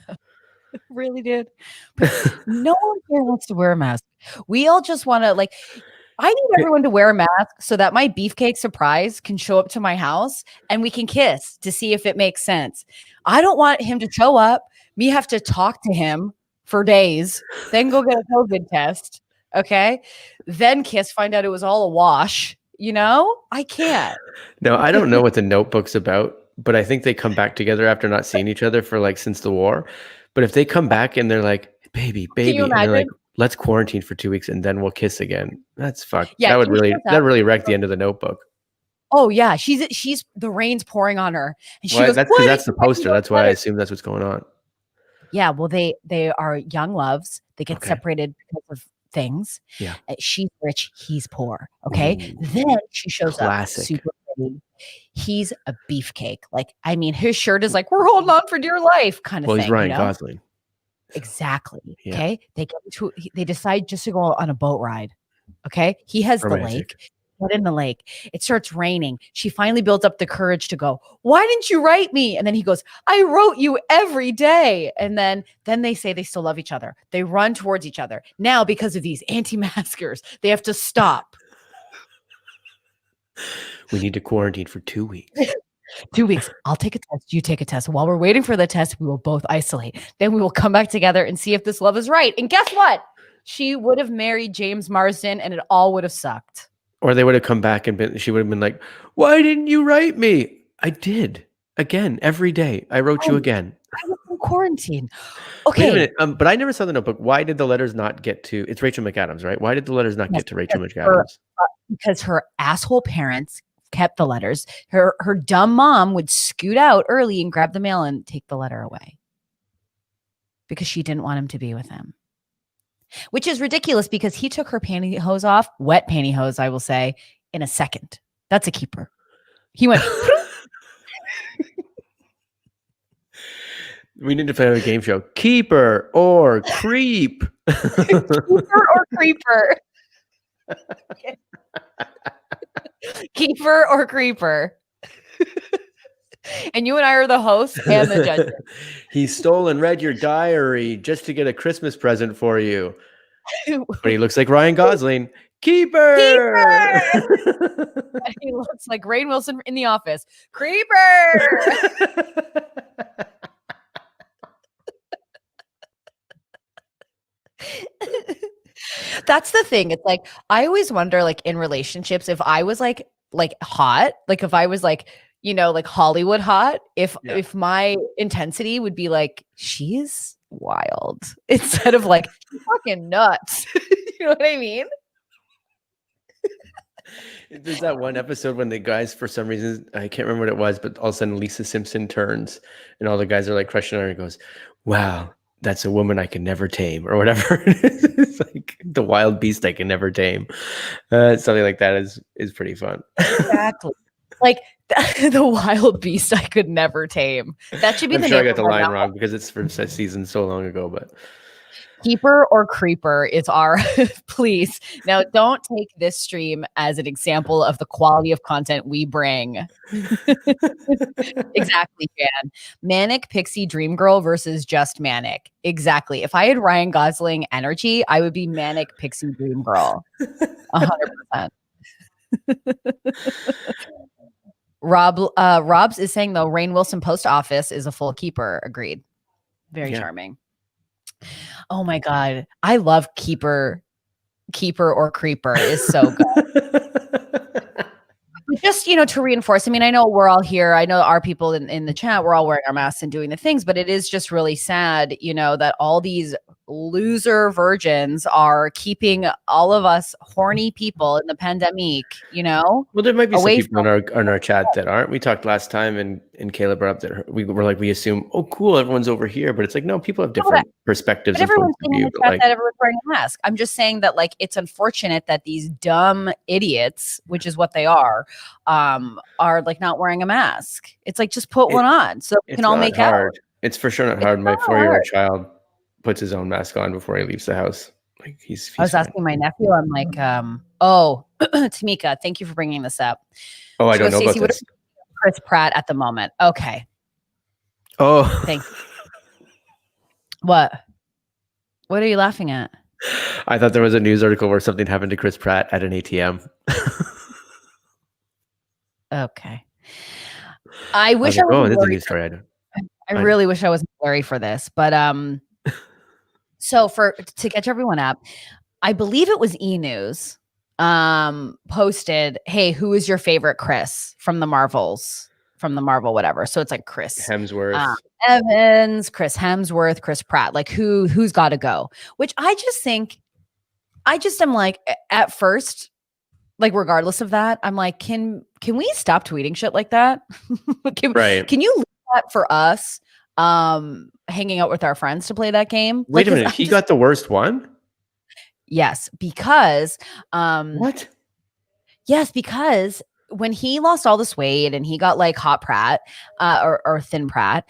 really did. But no one here wants to wear a mask. We all just want to like. I need everyone to wear a mask so that my beefcake surprise can show up to my house and we can kiss to see if it makes sense. I don't want him to show up, me have to talk to him for days, then go get a COVID test. Okay. Then kiss, find out it was all a wash. I can't. No, I don't know what the Notebook's about, but I think they come back together after not seeing each other for like since the war. But if they come back and they're like, baby, and they're like, let's quarantine for 2 weeks and then we'll kiss again. That's fucked. Yeah, that really wreck the end of the Notebook. Oh yeah, she's the rain's pouring on her, and she goes, that's because that's the poster. That's why I assume that's what's going on. Yeah, well, they are young loves. They get separated because of things. Yeah, she's rich, he's poor. Okay, then she shows up super pretty. He's a beefcake. Like, I mean, his shirt is like, we're holding on for dear life kind of thing. Well, he's Ryan Gosling. Exactly. Yeah. Okay. They decide just to go on a boat ride. Okay. He has the lake. Get in the lake. It starts raining. She finally builds up the courage to go, why didn't you write me? And then he goes, I wrote you every day. And then they say they still love each other. They run towards each other. Now, because of these anti-maskers, they have to stop. We need to quarantine for 2 weeks. 2 weeks. I'll take a test. You take a test. While we're waiting for the test, we will both isolate. Then we will come back together and see if this love is right. And guess what? She would have married James Marsden and it all would have sucked. Or they would have come back and she would have been like, why didn't you write me? I did. Again, every day. I wrote you again. I was in quarantine. Okay. Wait a minute. But I never saw the Notebook. Why did the letters not get to, it's Rachel McAdams, right? Why did the letters not get to Rachel McAdams? Because her asshole parents kept the letters. Her dumb mom would scoot out early and grab the mail and take the letter away because she didn't want him to be with him, which is ridiculous because he took her pantyhose off, wet pantyhose, I will say, in a second. That's a keeper. He went. We need to play a game show. Keeper or creep. Keeper or creeper. Okay. Keeper or creeper. And you and I are the hosts and the judges. He stole and read your diary just to get a Christmas present for you. But he looks like Ryan Gosling. Keeper! And he looks like Rainn Wilson in The Office. Creeper! That's the thing. It's like, I always wonder, like, in relationships, if I was like hot, like if I was like, like Hollywood hot, if my intensity would be like, she's wild, instead of like, fucking nuts. You know what I mean? There's that one episode when the guys, for some reason, I can't remember what it was, but all of a sudden Lisa Simpson turns and all the guys are like crushing on her and goes, wow, that's a woman I can never tame, or whatever. It's like the wild beast I can never tame. Something like that is pretty fun. Exactly. Like the wild beast I could never tame. That should be the name. I got the line wrong because it's from a season so long ago, but Keeper or creeper is our please. Now, don't take this stream as an example of the quality of content we bring. Exactly, Jan. Manic pixie dream girl versus just manic. Exactly. If I had Ryan Gosling energy, I would be manic pixie dream girl. 100%. Rob's is saying though, Rainn Wilson post office is a full keeper. Agreed. Very charming. Oh my God. I love keeper or creeper is so good. Just, to reinforce, I mean, I know we're all here. I know our people in the chat, we're all wearing our masks and doing the things, but it is just really sad, that all these loser virgins are keeping all of us horny people in the pandemic, Well, there might be some people in our chat that aren't. We talked last time and Caleb brought up that we were like, we assume, oh, cool, everyone's over here. But it's like, no, people have different perspectives. But everyone's saying that everyone's wearing a mask. I'm just saying that, like, it's unfortunate that these dumb idiots, which is what they are like not wearing a mask. It's like, just put one on so we can all make out. It's for sure not hard. My 4-year-old child puts his own mask on before he leaves the house. Like he's I was asking my nephew, I'm like, Tamika, thank you for bringing this up. Oh, I don't know about this. Chris Pratt at the moment. Okay. Oh, thanks. What are you laughing at? I thought there was a news article where something happened to Chris Pratt at an ATM. Okay. I wish I was like, was. Oh, that's a news story. I really wish I wasn't blurry for this, but so to catch everyone up, I believe it was E! News posted, hey, who is your favorite Chris from the Marvel whatever. So it's like Chris Hemsworth, Evans, Chris Hemsworth, Chris Pratt, like who's got to go, which I just am like, at first, like, regardless of that, I'm like, can we stop tweeting shit like that? Can you leave that for us hanging out with our friends to play that game? Wait a minute, he got the worst one? Yes, because what? Yes, because when he lost all this weight and he got like hot Pratt or thin Pratt,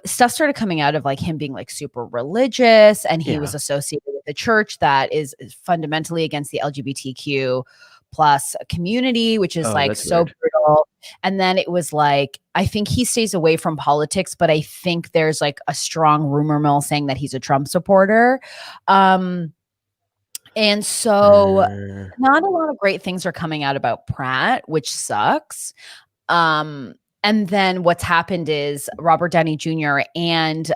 stuff started coming out of like him being like super religious, and he was associated with the church that is fundamentally against the LGBTQ plus community, which is like so weird. Brutal. And then it was like, I think he stays away from politics, but I think there's like a strong rumor mill saying that he's a Trump supporter. And so not a lot of great things are coming out about Pratt, which sucks. And then what's happened is Robert Downey Jr. and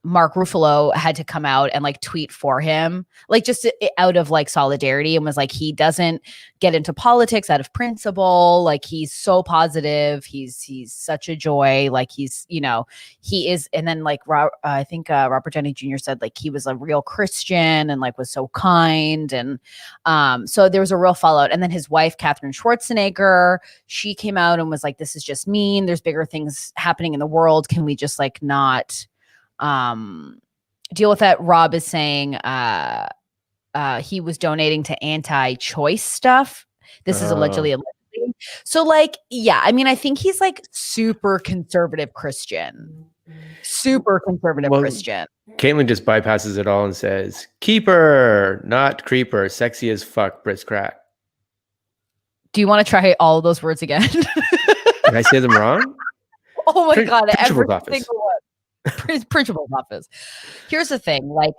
Mark Ruffalo had to come out and like tweet for him, like just out of like solidarity, and was like, he doesn't get into politics out of principle. Like, he's so positive. He's such a joy. Like, he's, he is. And then like, I think Robert Downey Jr. said like he was a real Christian and like was so kind. And so there was a real fallout. And then his wife, Katherine Schwarzenegger, she came out and was like, this is just mean. There's bigger things happening in the world. Can we just like not deal with that? Rob is saying he was donating to anti-choice stuff. This is allegedly. So like, yeah, I mean, I think he's like super conservative Christian. Christian. Caitlin just bypasses it all and says, keeper, not creeper, sexy as fuck, Britt's crack. Do you want to try all of those words again? Did I say them wrong? Oh my God. Every office. single one. Principal's office. Here's the thing, like,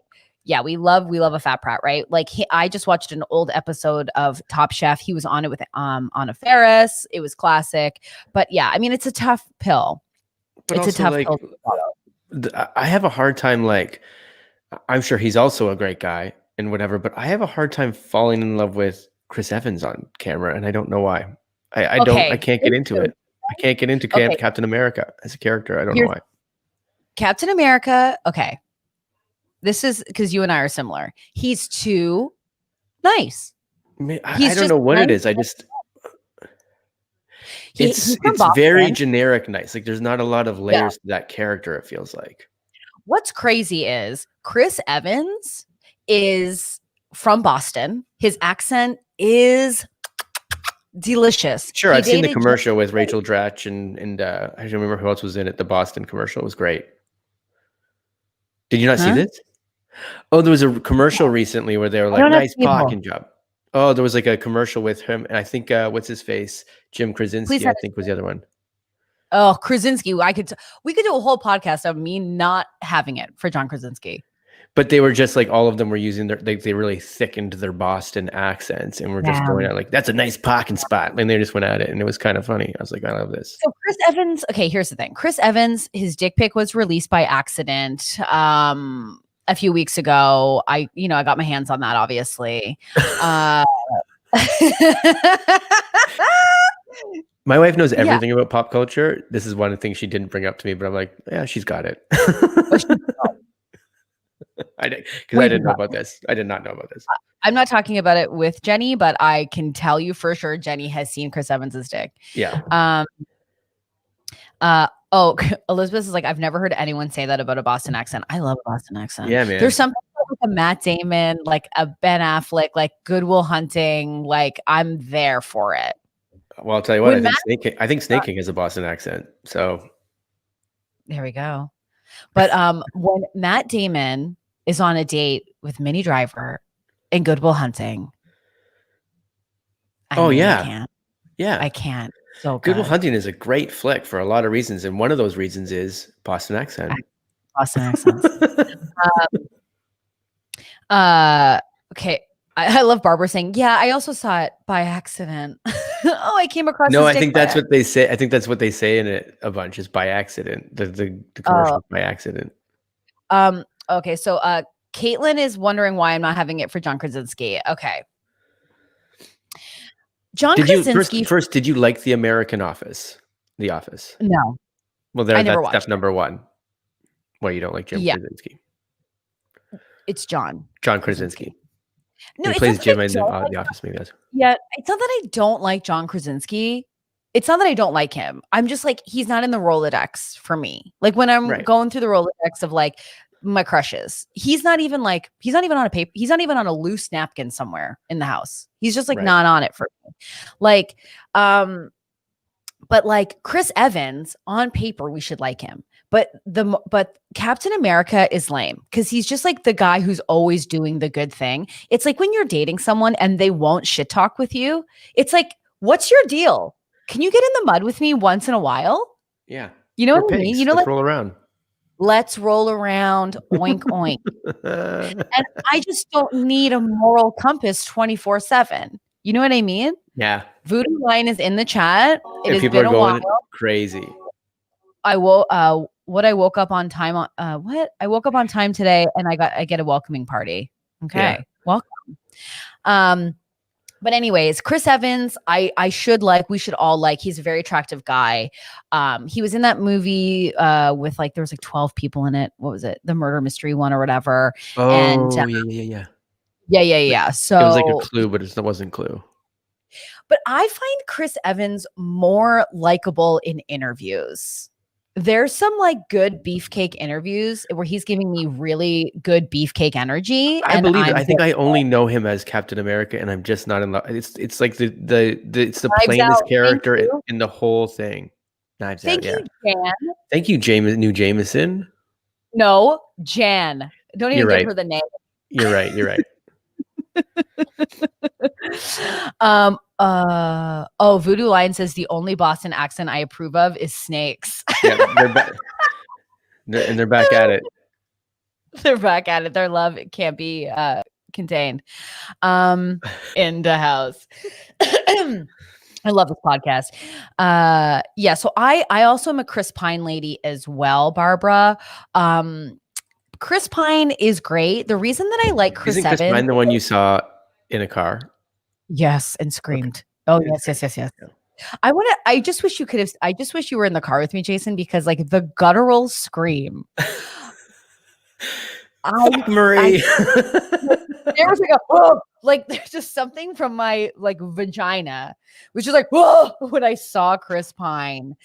yeah, we love a fat Pratt, right? Like, I just watched an old episode of Top Chef. He was on it with Anna Faris. It was classic, but yeah, I mean, it's a tough pill. It's a tough pill to follow. I have a hard time. Like, I'm sure he's also a great guy and whatever, but I have a hard time falling in love with Chris Evans on camera, and I don't know why. I can't get into it. I can't get into Captain America as a character. I don't know why. Captain America, okay. This is because you and I are similar. He's too nice. I don't know what it is. It's very generic nice. Like, there's not a lot of layers to that character, it feels like. What's crazy is Chris Evans is from Boston. His accent is delicious. Sure, I've seen the commercial with Rachel Dratch and I don't remember who else was in it. The Boston commercial was great. Did you not see this? Oh, there was a commercial recently where they were like, nice parking job. Oh, there was like a commercial with him, and I think what's his face? Jim Krasinski, I think, was the other one. Oh, Krasinski. We could do a whole podcast of me not having it for John Krasinski. But they were just like, all of them were using they really thickened their Boston accents and were just going out like, that's a nice parking spot. And they just went at it, and it was kind of funny. I was like, I love this. So Chris Evans, okay, here's the thing. Chris Evans, his dick pic was released by accident a few weeks ago. I got my hands on that, obviously. My wife knows everything about pop culture. This is one of the things she didn't bring up to me, but I'm like, yeah, she's got it. I didn't know about this. I did not know about this. I'm not talking about it with Jenny, but I can tell you for sure Jenny has seen Chris Evans's dick. Yeah. Elizabeth is like, I've never heard anyone say that about a Boston accent. I love a Boston accent. Yeah, man. There's something like a Matt Damon, like a Ben Affleck, like Good Will Hunting. Like, I'm there for it. Well, I'll tell you what, I think Snake King has a Boston accent. So there we go. But when Matt Damon is on a date with Minnie Driver in Good Will Hunting, I can't. Yeah, I can't. So Good Will good. Hunting is a great flick for a lot of reasons, and one of those reasons is Boston accent. Boston accents. Okay. I love Barbara saying, "Yeah, I also saw it by accident." Oh, I came across. No, this I think that's what they say. I think that's what they say in it a bunch, is by accident. The commercial by accident. Okay. So, Caitlin is wondering why I'm not having it for John Krasinski. Okay. John Krasinski. First, did you like The American Office? The Office? No, Well, I never that's watched step number one. Why you don't like Jim Krasinski? It's John Krasinski. No, he plays Jim in The Office. Maybe that's. Yeah, it's not that I don't like John Krasinski. It's not that I don't like him. I'm just like, he's not in the Rolodex for me. Like when I'm going through the Rolodex of like my crushes, he's not even on a paper. He's not even on a loose napkin somewhere in the house. He's just like not on it for me. Like, but like Chris Evans on paper, we should like him. But Captain America is lame because he's just like the guy who's always doing the good thing. It's like when you're dating someone and they won't shit talk with you. It's like, what's your deal? Can you get in the mud with me once in a while? Yeah. You know what I mean? You know, let's roll around. Let's roll around. Oink, oink. And I just don't need a moral compass 24/7. You know what I mean? Yeah. Voodoo Lion is in the chat. It has people been are going crazy. I woke up on time I woke up on time today and I get a welcoming party. Okay. Yeah. Welcome. But anyways, Chris Evans, we should all like, he's a very attractive guy. He was in that movie with like, there was like 12 people in it. What was it? The murder mystery one or whatever. Oh, and yeah. So it was like a Clue, but it wasn't Clue. But I find Chris Evans more likable in interviews. There's some like good beefcake interviews where he's giving me really good beefcake energy. I believe it. I think I only know him as Captain America, and I'm just not in love. It's like it's the plainest character in the whole thing. Knives Out. Thank you, Jan. Thank you, Jameson. No, Jan. Don't even give her the name. You're right. Voodoo Lion says the only Boston accent I approve of is snakes. Yeah, they're back. They're back at it. They're back at it. Their love can't be contained. In the house. I love this podcast. So I also am a Chris Pine lady as well, Barbara. Chris Pine is great. The reason that I like Chris Evans, Chris Pine the one you saw in a car? Yes, and screamed. Okay. Oh, yes. I just wish you were in the car with me, Jason, because like the guttural scream. Marie. There was like there's just something from my like vagina, which is like, whoa, when I saw Chris Pine.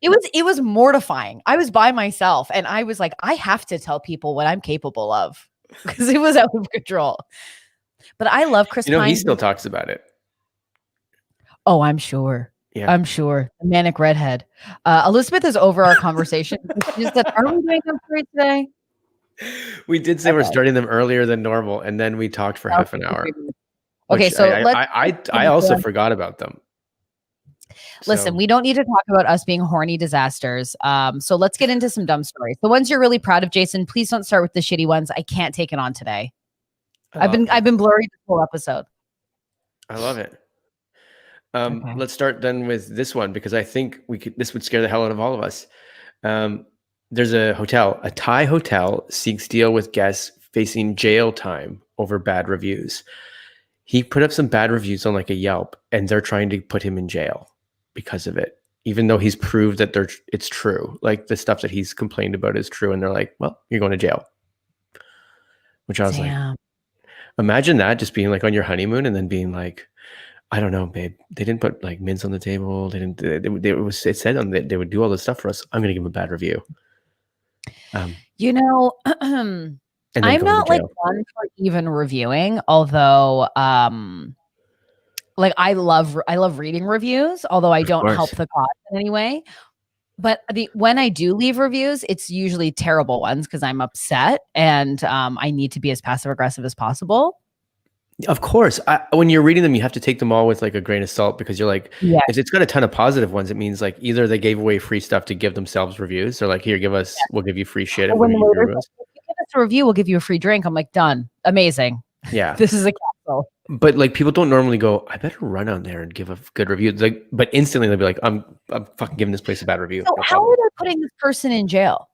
It was mortifying. I was by myself and I was like, I have to tell people what I'm capable of because it was out of control. But I love Chris Pine. He still talks about it. Oh, I'm sure. Yeah. I'm sure. The manic redhead. Elizabeth is over our conversation. She said, are we doing them free today? We did say we're starting them earlier than normal, and then we talked for half an hour. Okay, so I also forgot about them. Listen, we don't need to talk about us being horny disasters. So let's get into some dumb stories. The ones you're really proud of, Jason. Please don't start with the shitty ones. I can't take it on today. I've been blurry this whole episode. I love it. Let's start then with this one because I think this would scare the hell out of all of us. There's a Thai hotel seeks deal with guests facing jail time over bad reviews. He put up some bad reviews on like a Yelp, and they're trying to put him in jail because of it, even though he's proved that it's true. Like the stuff that he's complained about is true, and they're like, "Well, you're going to jail." Which I was like, imagine that just being like on your honeymoon and then being like, I don't know, babe. They didn't put like mints on the table. They didn't. It said on that they would do all this stuff for us. I'm going to give them a bad review. I'm not like one for even reviewing, although like I love reading reviews, although I don't help the cause in any way. But when I do leave reviews, it's usually terrible ones because I'm upset and I need to be as passive aggressive as possible. Of course. When you're reading them, you have to take them all with like a grain of salt because you're like, Yeah. if it's got a ton of positive ones, it means like either they gave away free stuff to give themselves reviews. They're like, here, we'll give you free shit if When we the give you waiter's reviews. like, if you give us a review, we'll give you a free drink. I'm like, done. Amazing. Yeah. This is a capsule. But like people don't normally go, I better run on there and give a good review. Like, but instantly they'll be like, I'm fucking giving this place a bad review. So how are they putting this person in jail?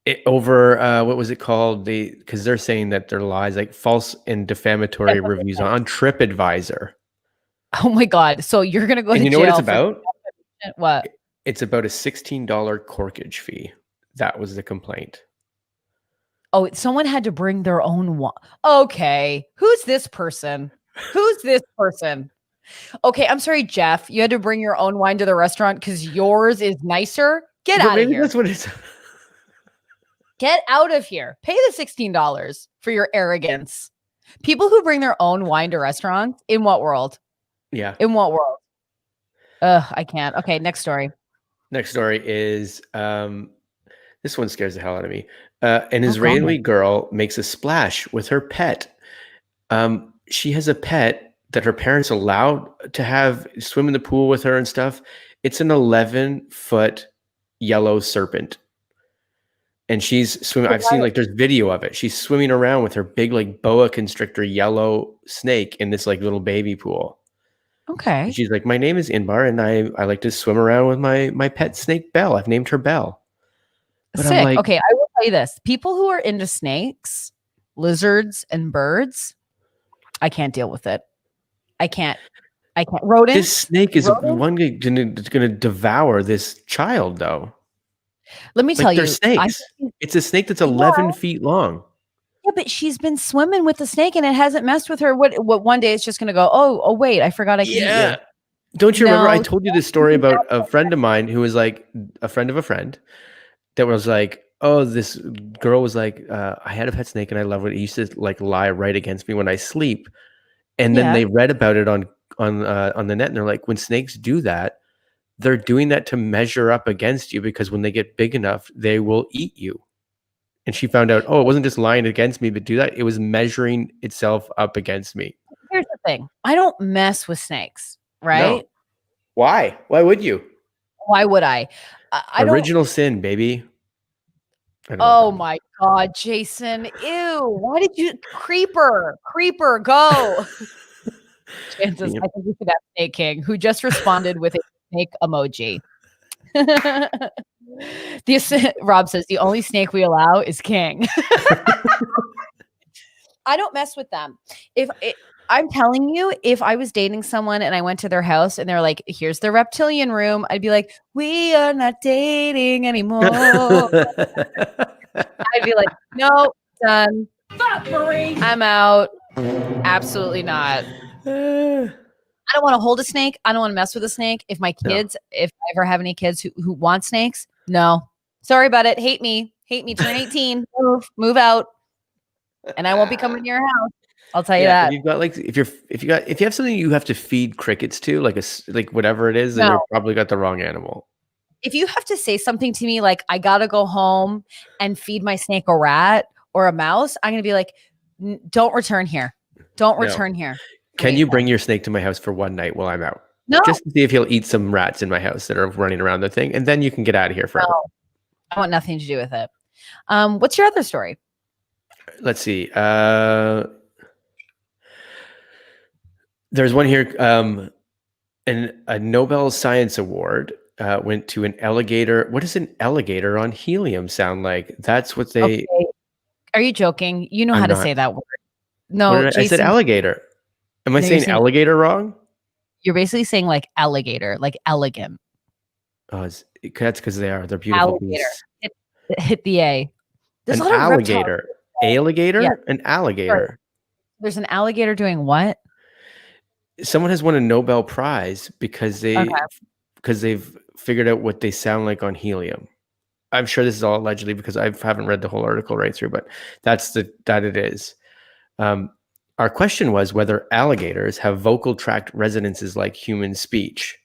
It over what was it called? Because they're saying that they're lies, like false and defamatory reviews on TripAdvisor. Oh my God! So you're gonna go to jail? You know what it's about? What? It's about a $16 corkage fee. That was the complaint. Oh, someone had to bring their own wine. Okay, who's this person? Who's this person? Okay, I'm sorry, Jeff. You had to bring your own wine to the restaurant because yours is nicer. Get out of here. That's what it's. Get out of here. Pay the $16 for your arrogance. People who bring their own wine to restaurants, in what world? Yeah. In what world? I can't. Okay, next story. Next story is this one scares the hell out of me. An Israeli girl makes a splash with her pet. She has a pet that her parents allowed to have swim in the pool with her and stuff. It's an 11-foot yellow serpent. And she's swimming. I've seen like there's video of it. She's swimming around with her big like boa constrictor yellow snake in this like little baby pool. Okay. And she's like, my name is Inbar, and I like to swim around with my pet snake Belle. I've named her Belle. But sick. Like, okay, I will tell you this: people who are into snakes, lizards, and birds, I can't deal with it. I can't. Rodents. This snake is one going to devour this child, though. Let me tell you, snakes. It's a snake that's 11 feet long. Yeah, but she's been swimming with the snake and it hasn't messed with her. What one day it's just going to go, oh, wait, I forgot I can eat you. Don't you remember? I told you this story about a friend of mine who was like a friend of a friend that was like, oh, this girl was like, I had a pet snake and I love it. It used to like lie right against me when I sleep. And then they read about it on the net and they're like, when snakes do that, they're doing that to measure up against you because when they get big enough, they will eat you. And she found out, oh, it wasn't just lying against me, but do that. It was measuring itself up against me. Here's the thing. I don't mess with snakes, right? No. Why? Why would you? Why would I? Original sin, baby. Oh my God, Jason. Ew. Why did you Creeper, go. Chances, I think we should have Snake King, who just responded with a snake emoji. Rob says the only snake we allow is King. I don't mess with them. I'm telling you, if I was dating someone and I went to their house and they're like, here's the reptilian room, I'd be like, we are not dating anymore. I'd be like, no, done. I'm out. Absolutely not. I don't want to hold a snake. I don't want to mess with a snake. If my kids, if I ever have any kids who want snakes, no. Sorry about it. Hate me. Turn 18. Move out. And I won't be coming to your house. I'll tell you that. If you've got like if you have something you have to feed crickets to, like whatever it is, then you've probably got the wrong animal. If you have to say something to me like I gotta go home and feed my snake a rat or a mouse, I'm gonna be like, don't return here. Don't return here. Can you bring your snake to my house for one night while I'm out? No. Just to see if he'll eat some rats in my house that are running around the thing, and then you can get out of here forever. No, I want nothing to do with it. What's your other story? Let's see. There's one here. A Nobel Science Award went to an alligator. What does an alligator on helium sound like? That's what they. Okay. Are you joking? You know how to say that word. No, Jason, I said alligator. Am I saying alligator wrong? You're basically saying like alligator, like elegant. Oh, that's because they're beautiful. Alligator. Hit the A. There's an alligator. Alligator? Yeah. An alligator. Right. There's an alligator doing what? Someone has won a Nobel Prize because they've figured out what they sound like on helium. I'm sure this is all allegedly because I haven't read the whole article right through, but that it is. Our question was whether alligators have vocal tract resonances like human speech.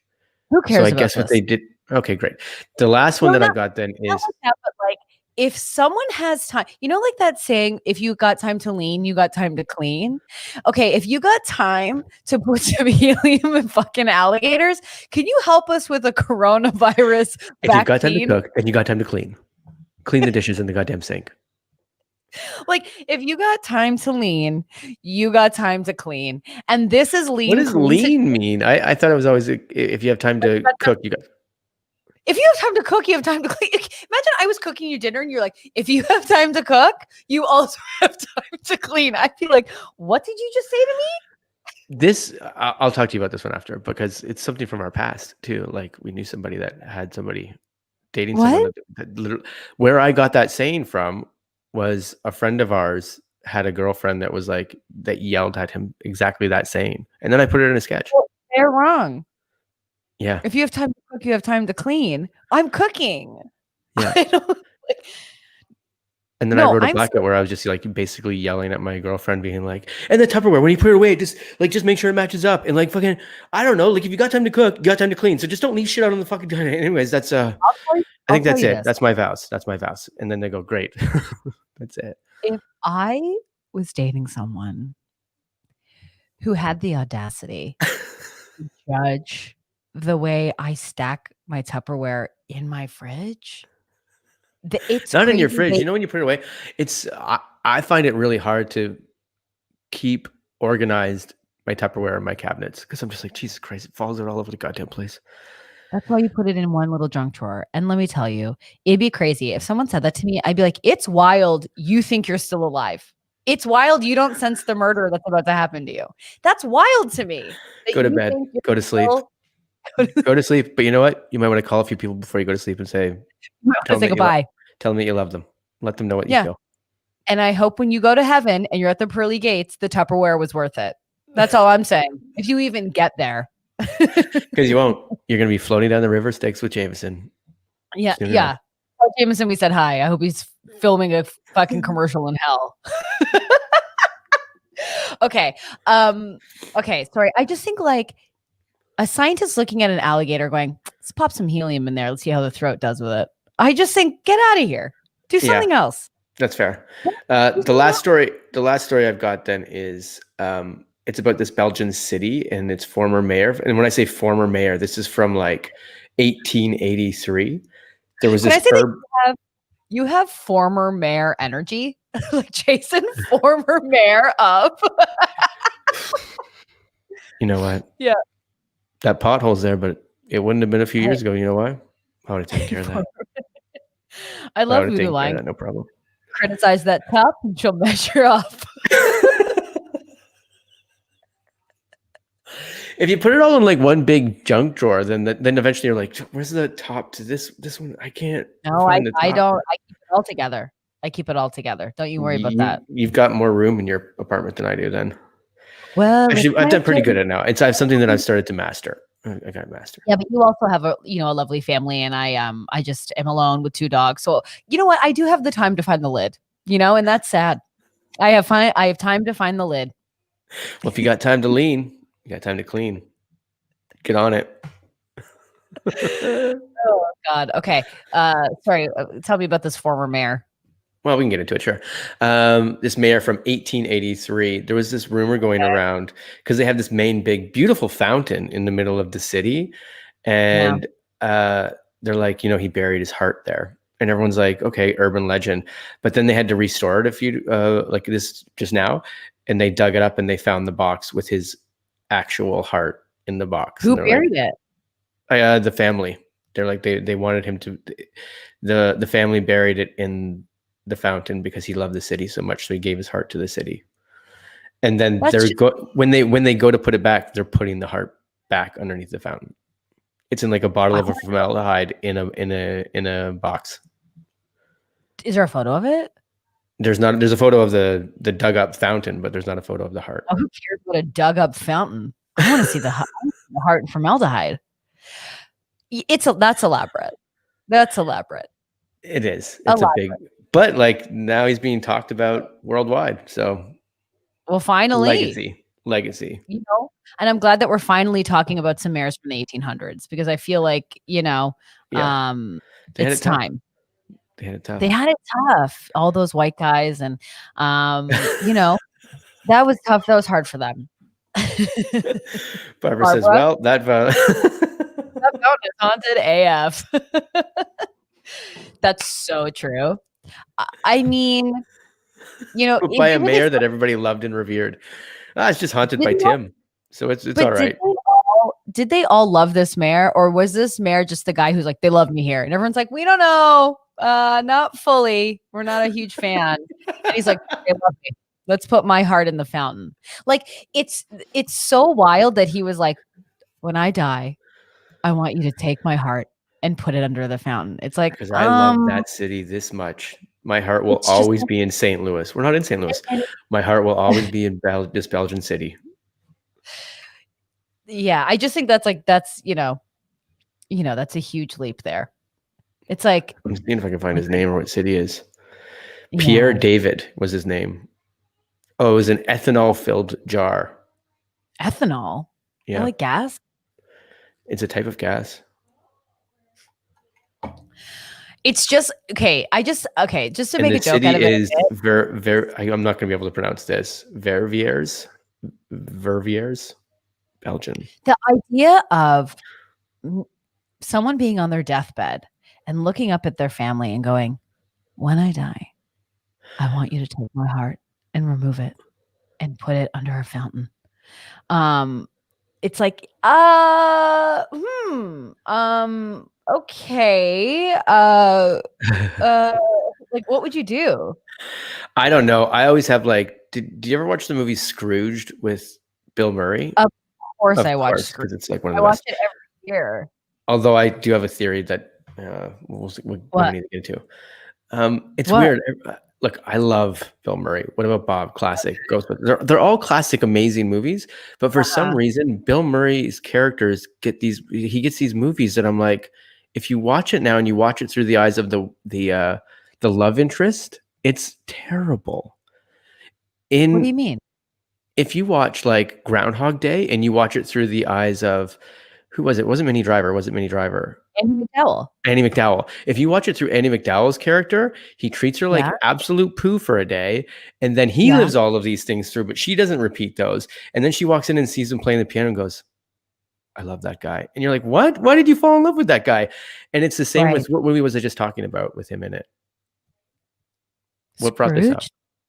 Who cares? So I guess what they did. Okay, great. The last one that I've got then is. But like if someone has time, like that saying, if you got time to lean, you got time to clean. Okay, if you got time to put some helium in fucking alligators, can you help us with a coronavirus If you've got time to vaccine? cook, then you got time to clean. Clean the dishes in the goddamn sink. Like, if you got time to lean, you got time to clean. And this is What lean does clean. lean mean? I thought it was always if you have time to cook, you got. If you have time to cook, you have time to clean. Imagine I was cooking you dinner and you're like, if you have time to cook, you also have time to clean. I'd be like, what did you just say to me? This, I'll talk to you about this one after, because it's something from our past too. Like, we knew somebody that had somebody dating someone that literally, where I got that saying from was a friend of ours had a girlfriend that was like, that yelled at him exactly that saying. And then I put it in a sketch. Well, they're wrong. Yeah. If you have time to cook, you have time to clean. I'm cooking. Yeah. And then I wrote a bracket where I was just like basically yelling at my girlfriend, being like, and the Tupperware, when you put it away, just make sure it matches up. And like, fucking, I don't know, like, if you got time to cook, you got time to clean. So just don't leave shit out on the fucking. Anyways, that's I think that's it. That's my vows. That's my vows. And then they go, great. That's it. If I was dating someone who had the audacity to judge the way I stack my Tupperware in my fridge, it's not in your fridge. You know, when you put it away, it's I find it really hard to keep organized my Tupperware in my cabinets, because I'm just like, Jesus Christ, it falls out all over the goddamn place. That's why you put it in one little junk drawer. And let me tell you, it'd be crazy. If someone said that to me, I'd be like, it's wild you think you're still alive. It's wild you don't sense the murder that's about to happen to you. That's wild to me. Go to bed. Go to sleep. Go to sleep. But you know what? You might want to call a few people before you go to sleep and say goodbye. Tell them that you love them. Let them know what you feel. And I hope when you go to heaven and you're at the pearly gates, the Tupperware was worth it. That's all I'm saying. If you even get there. Because you won't. You're going to be floating down the river, steaks with Jameson. Yeah. Yeah. Oh, Jameson, we said hi. I hope he's filming a fucking commercial in hell. Okay. Okay. Sorry. I just think like a scientist looking at an alligator going, let's pop some helium in there. Let's see how the throat does with it. I just think, get out of here. Do something else. That's fair. The last story I've got then is it's about this Belgian city and its former mayor. And when I say former mayor, this is from like 1883. There was this you have former mayor energy. Like Jason, former mayor of. You know what? Yeah. That pothole's there, but it wouldn't have been a few years ago. You know why? I would have taken care of that. I love Voodoo Lion. No problem. Criticize that cup and she'll measure up. If you put it all in like one big junk drawer, then eventually you're like, where's the top to this one? I can't. No, I don't. I keep it all together. Don't you worry about that. You've got more room in your apartment than I do then. Well, actually, I've done pretty good at it now. I have something that I've started to master. I got mastered. Yeah, but you also have a lovely family, and I just am alone with 2 dogs. So you know what? I do have the time to find the lid. And that's sad. I have time to find the lid. Well, if you got time to lean, you got time to clean. Get on it. Oh God. Okay. Sorry. Tell me about this former mayor. Well, we can get into it, sure. This mayor from 1883, there was this rumor going around because they had this main big, beautiful fountain in the middle of the city. And they're like, he buried his heart there. And everyone's like, okay, urban legend. But then they had to restore it like this just now. And they dug it up and they found the box with his actual heart in the box. Who buried it? The family. They're like, they wanted him to, the family buried it in the fountain because he loved the city so much, so he gave his heart to the city. And then when they go to put it back, they're putting the heart back underneath the fountain. It's in like a bottle of formaldehyde in a box. Is there a photo of it? There's not. There's a photo of the dug up fountain, but there's not a photo of the heart. Oh, who cares about a dug up fountain? I want to see the heart in formaldehyde. That's elaborate. That's elaborate. It is. It's a big. But like now he's being talked about worldwide. So, well, finally, legacy. And I'm glad that we're finally talking about some mayors from the 1800s because I feel like it's time. They had it tough. They had it tough. All those white guys, and you know, that was tough. That was hard for them. Barbara says, "Well, that fountain is haunted AF." That's so true. I mean, you know, by a mayor that everybody loved and revered. It's just haunted by Tim, so it's all right. Did they all love this mayor, or was this mayor just the guy who's like, they love me here, and everyone's like, we don't know, not fully. We're not a huge fan. And he's like, they love me. Let's put my heart in the fountain. Like it's so wild that he was like, when I die, I want you to take my heart and put it under the fountain. It's like, because I love that city this much. My heart will always be in St. Louis. We're not in St. Louis. My heart will always be in this Belgian city. Yeah, I just think that's you know, that's a huge leap there. It's like, I'm seeing if I can find his name or what city is. Pierre David was his name. Oh, it was an ethanol-filled jar. Ethanol? Yeah. Like gas? It's a type of gas. It's just okay. Just to make a joke out of it. I'm not going to be able to pronounce this. Verviers, Belgian. The idea of someone being on their deathbed and looking up at their family and going, "When I die, I want you to take my heart and remove it and put it under a fountain." It's like, okay. Like, what would you do? I don't know. I always have like, did you ever watch the movie Scrooged with Bill Murray? Of course I watched Scrooged. Because it's like one of the best. I watch it every year. Although I do have a theory that we need to get into. It's weird. Look, I love Bill Murray. What about Bob? Classic. They're all classic, amazing movies. But for some reason, Bill Murray's characters gets these movies that I'm like, if you watch it now and you watch it through the eyes of the love interest, it's terrible. What do you mean? If you watch like Groundhog Day and you watch it through the eyes of, who was it? Was it Minnie Driver? Annie McDowell. If you watch it through Annie McDowell's character, he treats her like absolute poo for a day. And then he lives all of these things through, but she doesn't repeat those. And then she walks in and sees him playing the piano and goes, I love that guy. And you're like, what? Why did you fall in love with that guy? And it's the same with, what movie was I just talking about with him in it? What brought this up?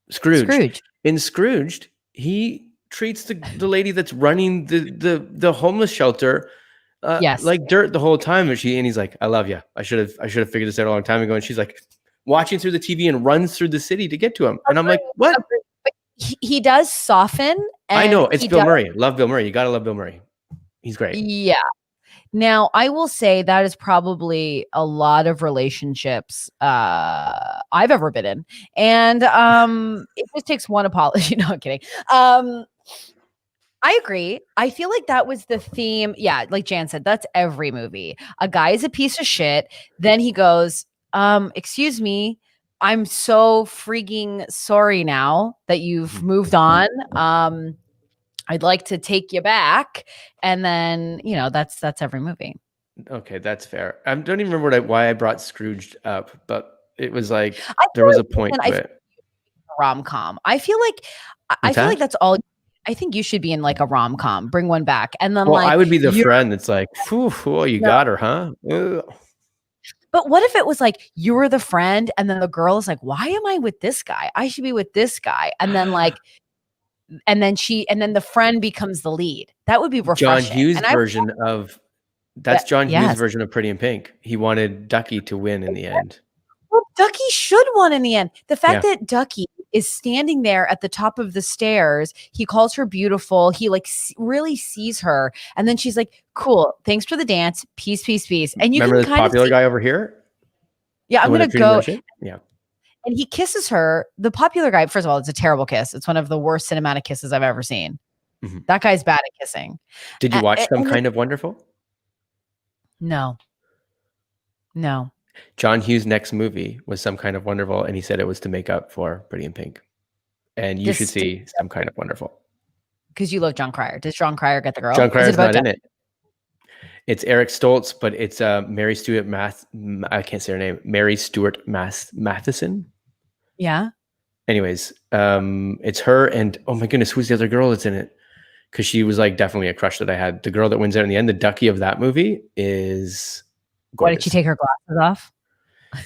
Scrooge. In Scrooged, he treats the lady that's running the homeless shelter like dirt the whole time, and he's like, I love you. I should have figured this out a long time ago. And she's like watching through the TV and runs through the city to get to him. And I'm like, what? He does soften. And I know, it's Bill Murray. Love Bill Murray. You gotta love Bill Murray. He's great. Yeah. Now, I will say that is probably a lot of relationships I've ever been in. And it just takes one apology. No, I'm kidding. I agree. I feel like that was the theme. Yeah, like Jan said, that's every movie. A guy is a piece of shit. Then he goes, excuse me, I'm so freaking sorry now that you've moved on. I'd like to take you back. And then, that's every movie. Okay, that's fair. I don't even remember why I brought Scrooged up, but it was like there was a point to it. Rom-com. I feel like that's all. I think you should be in like a rom-com. Bring one back. And then I would be the friend that's like, got her, huh? Ugh. But what if it was like you were the friend and then the girl is like, why am I with this guy? I should be with this guy. And then and then the friend becomes the lead. That would be refreshing. John Hughes' version of Hughes' version of Pretty in Pink. He wanted Ducky to win in the end. Well, Ducky should win in the end. The fact that Ducky is standing there at the top of the stairs, he calls her beautiful. He really sees her, and then she's like, "Cool, thanks for the dance. Peace, peace, peace." And you remember can this popular guy over here? Yeah, I'm gonna go. Yeah. And he kisses her. The popular guy, first of all, it's a terrible kiss. It's one of the worst cinematic kisses I've ever seen. Mm-hmm. That guy's bad at kissing. Did you watch Some Kind of Wonderful? No. John Hughes' next movie was Some Kind of Wonderful, and he said it was to make up for Pretty in Pink. And you should see Some Kind of Wonderful. Because you love John Cryer. Does John Cryer get the girl? John Crier's not in it. It's Eric Stoltz, but it's Mary Stuart I can't say her name. Mary Stuart Matheson. Yeah. Anyways, it's her and oh my goodness, who's the other girl that's in it? Because she was like definitely a crush that I had. The girl that wins out in the end, the Ducky of that movie, is gorgeous. Why did she take her glasses off?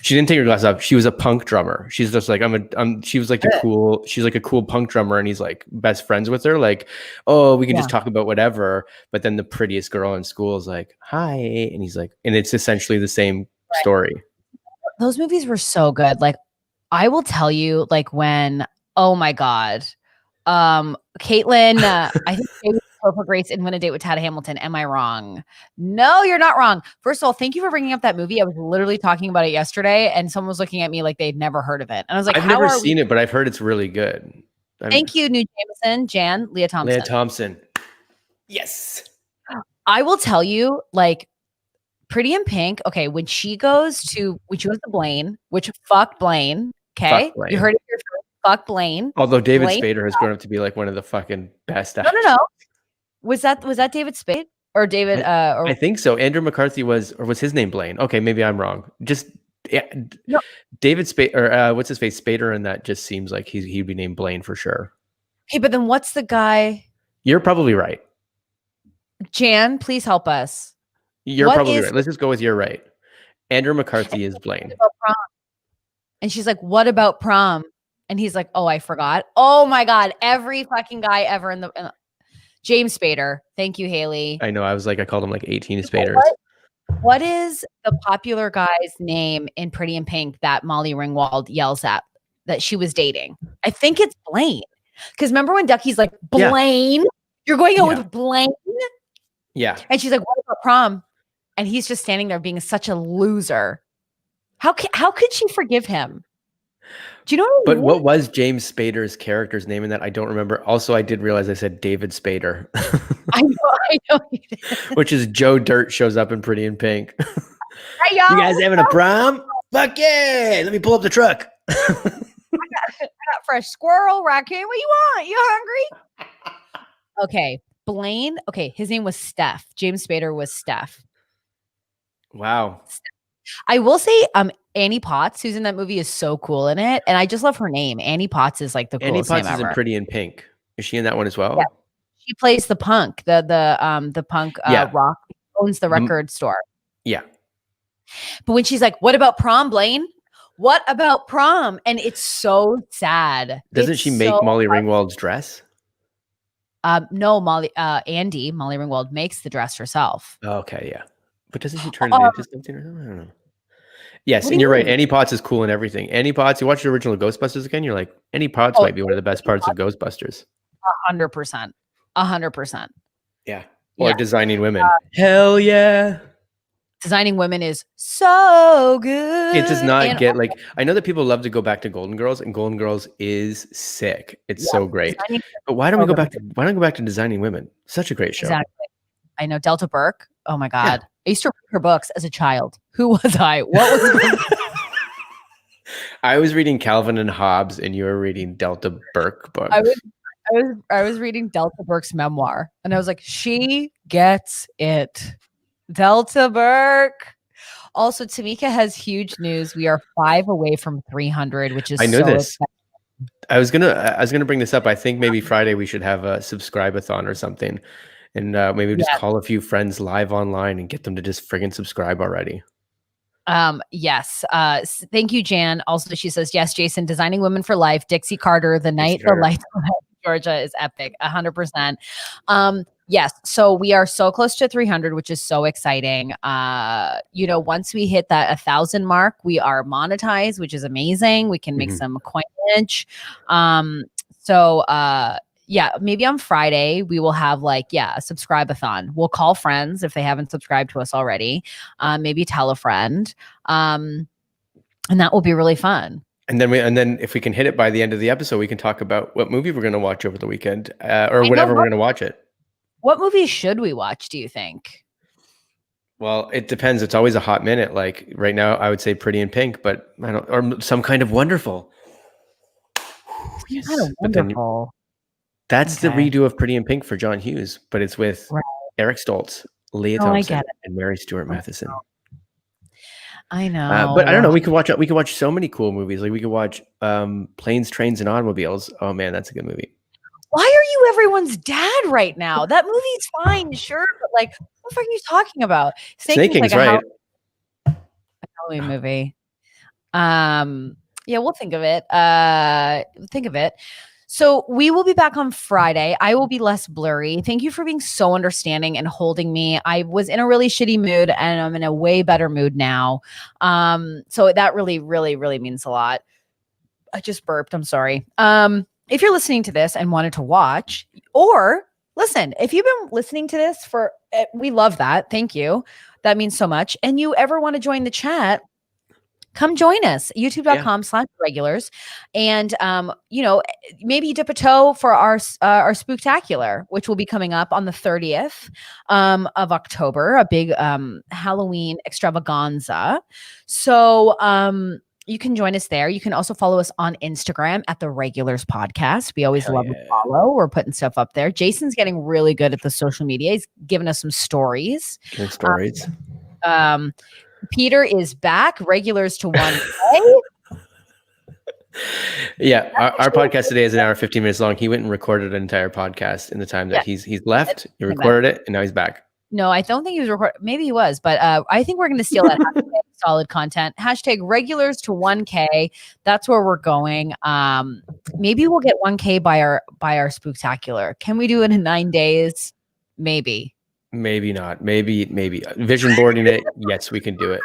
She didn't take her glasses off. She was a punk drummer. She's just like she was like she's like a cool punk drummer, and he's like best friends with her. Like, oh, we can just talk about whatever. But then the prettiest girl in school is like, hi, and he's like, and it's essentially the same story. Those movies were so good. Like, I will tell you, like when, oh my God, Caitlin, I think David for Grace and Win a Date with Tad Hamilton. Am I wrong? No, you're not wrong. First of all, thank you for bringing up that movie. I was literally talking about it yesterday, and someone was looking at me like they'd never heard of it. And I was like, I've never seen it, but I've heard it's really good. Thank you, New Jameson, Leah Thompson. Leah Thompson. Yes. I will tell you, like, Pretty in Pink. Okay, when she goes to Blaine, which fuck Blaine. Okay, Blaine. You heard it here first. Fuck Blaine. Although David Spader has grown up to be like one of the fucking best actors. No. Was that David Spade or David? I think so. Andrew McCarthy was his name Blaine? Okay, maybe I'm wrong. Just no. David Spade or what's his face Spader, and that just seems like he'd be named Blaine for sure. Okay, but then what's the guy? You're probably right. Jan, please help us. You're probably right. Let's just go with you're right. Andrew McCarthy is Blaine. And she's like, "What about prom?" And he's like, "Oh, I forgot." Oh my God! Every fucking guy ever in the. James Spader. Thank you, Haley. I know. I called him like 18 Spaders. What is the popular guy's name in Pretty in Pink that Molly Ringwald yells at that she was dating? I think it's Blaine. Because remember when Ducky's like, Blaine? Yeah. You're going out with Blaine? Yeah. And she's like, what about prom? And he's just standing there being such a loser. How could she forgive him? Do you know what I mean? What was James Spader's character's name in that? I don't remember. Also, I did realize I said David Spader. I know you did. Which is Joe Dirt shows up in Pretty in Pink. Hey, y'all. You guys having a prom? Fuck yeah. Let me pull up the truck. I got fresh squirrel, raccoon. What you want? You hungry? Okay. Blaine. Okay. His name was Steph. James Spader was Steph. Wow. I will say, Annie Potts, who's in that movie, is so cool in it, and I just love her name. Annie Potts is like the coolest name ever. Annie Potts is in Pretty in Pink. Is she in that one as well? Yeah. She plays the punk, the punk rock, owns the record store. Yeah. But when she's like, "What about prom, Blaine? What about prom?" And it's so sad. Doesn't she make Molly Ringwald's dress? No, Molly Ringwald makes the dress herself. Okay, yeah. But doesn't she turn it into something? I don't know. Yes, and you're right. Annie Potts is cool in everything. Annie Potts, you watch the original Ghostbusters again, you're like, Annie Potts might be one of the best parts of Ghostbusters. 100%. 100%. Yeah. Or Designing Women. Hell yeah. Designing Women is so good. It does not get like, I know that people love to go back to Golden Girls, and Golden Girls is sick. It's so great. But why don't we go back to Designing Women? Such a great show. Exactly. I know Delta Burke. Oh my God. Yeah. I used to read her books as a child. Who was I? What was I was reading Calvin and Hobbes, and you were reading Delta Burke books. I was reading Delta Burke's memoir, and I was like, she gets it. Delta Burke. Also, Tamika has huge news. We are 5 away from 300, which is I know this. Exciting. I was gonna bring this up. I think maybe Friday we should have a subscribe-a-thon or something. And maybe just call a few friends live online and get them to just friggin' subscribe already. Yes. Thank you, Jan. Also, she says, yes, Jason, Designing Women for Life, Dixie Carter, The Night the Lights Georgia is epic. 100%. Yes. So we are so close to 300, which is so exciting. Once we hit that 1,000 mark, we are monetized, which is amazing. We can make some coinage. Yeah, maybe on Friday we will have a subscribe-a-thon. We'll call friends if they haven't subscribed to us already. Maybe tell a friend. And that will be really fun. And then if we can hit it by the end of the episode, we can talk about what movie we're going to watch over the weekend or whenever we're going to watch it. What movies should we watch, do you think? Well, it depends. It's always a hot minute. Like right now, I would say Pretty in Pink, but or Some Kind of Wonderful. Some Kind of Wonderful. That's the redo of Pretty in Pink for John Hughes, but it's with Eric Stoltz, Leah I Thompson get it. and Mary Stuart Matheson. I know. But I don't know. We could watch so many cool movies. Like we could watch Planes, Trains, and Automobiles. Oh man, that's a good movie. Why are you everyone's dad right now? That movie's fine, sure, but like, what the fuck are you talking about? Snake King's right. Halloween movie. Yeah, we'll think of it. So we will be back on Friday. I will be less blurry. Thank you for being so understanding and holding me. I was in a really shitty mood and I'm in a way better mood now. So that really, really, really means a lot. I just burped. I'm sorry. If you're listening to this and wanted to watch, or listen, if you've been listening to this we love that. Thank you. That means so much. And you ever want to join the chat, come join us, youtube.com/regulars. And, maybe dip a toe for our spooktacular, which will be coming up on the 30th of October, a big Halloween extravaganza. So, you can join us there. You can also follow us on Instagram at the Regulars Podcast. We always love to follow. We're putting stuff up there. Jason's getting really good at the social media. He's giving us some stories. Good stories. Peter is back. Regulars to 1K. Yeah, our podcast today is an hour 15 minutes long. He went and recorded an entire podcast in the time that he's left. He recorded it, and now he's back. No, I don't think he was recording. Maybe he was, but I think we're going to steal that hashtag solid content. Hashtag regulars to 1K. That's where we're going. Maybe we'll get 1K by our spooktacular. Can we do it in 9 days? Maybe. Maybe not. Maybe vision boarding it. Yes, we can do it.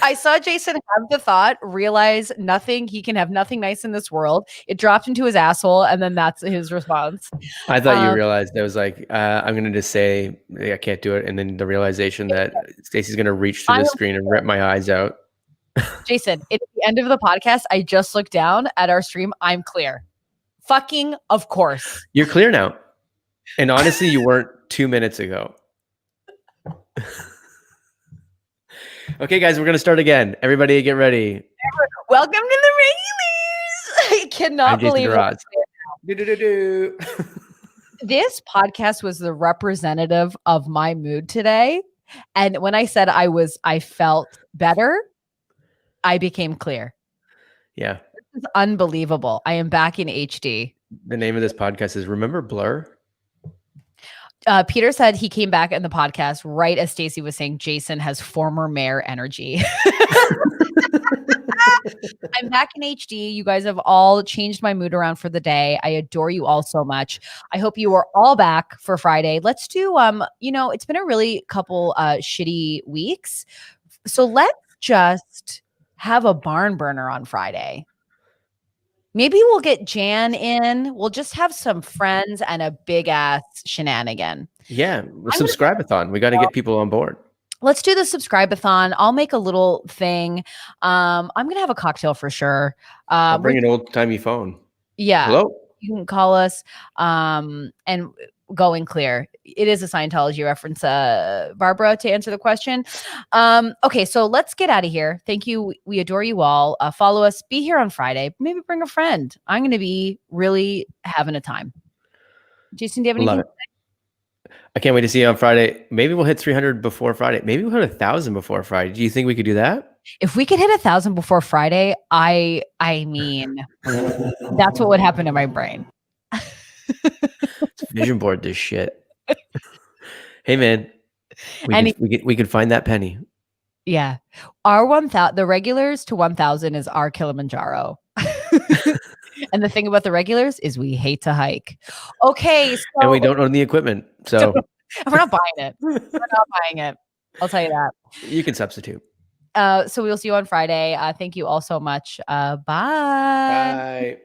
I saw Jason have the thought, realize he can have nothing nice in this world. It dropped into his asshole, and then that's his response. I thought you realized I was like, I'm going to just say I can't do it. And then the realization that Stacey's going to reach through the screen and rip my eyes out. Jason, at the end of the podcast, I just looked down at our stream. I'm clear. Fucking of course. You're clear now. And honestly, you weren't 2 minutes ago. Okay, guys, we're going to start again. Everybody get ready. Welcome to the Regulars. I cannot believe it. This podcast was the representative of my mood today. And when I said I felt better, I became clear. Yeah. This is unbelievable. I am back in HD. The name of this podcast is Remember Blur? Peter said he came back in the podcast right as Stacey was saying Jason has former mayor energy. I'm back in HD. You guys have all changed my mood around for the day. I adore you all so much. I hope you are all back for Friday. Let's do, it's been a really couple shitty weeks. So let's just have a barn burner on Friday. Maybe we'll get Jan in. We'll just have some friends and a big ass shenanigan. Yeah. Subscribe-a-thon. We got to get people on board. Let's do the subscribe-a-thon. I'll make a little thing. I'm going to have a cocktail for sure. I'll bring an old-timey phone. Yeah. Hello? You can call us and going clear. It is a Scientology reference, Barbara, to answer the question. Okay, so let's get out of here. Thank you. We adore you all. Follow us. Be here on Friday. Maybe bring a friend. I'm going to be really having a time. Jason, do you have anything? Love it. I can't wait to see you on Friday. Maybe we'll hit 300 before Friday. Maybe we'll hit 1,000 before Friday. Do you think we could do that? If we could hit 1,000 before Friday, I mean, that's what would happen to my brain. Vision board this shit. Hey man, we could find that penny. Yeah, our 1,000, the regulars to 1,000 is our Kilimanjaro. And the thing about the regulars is we hate to hike. Okay, so and we don't own the equipment, so we're not buying it. We're not buying it. I'll tell you that. You can substitute. So we'll see you on Friday. Thank you all so much. Bye. Bye.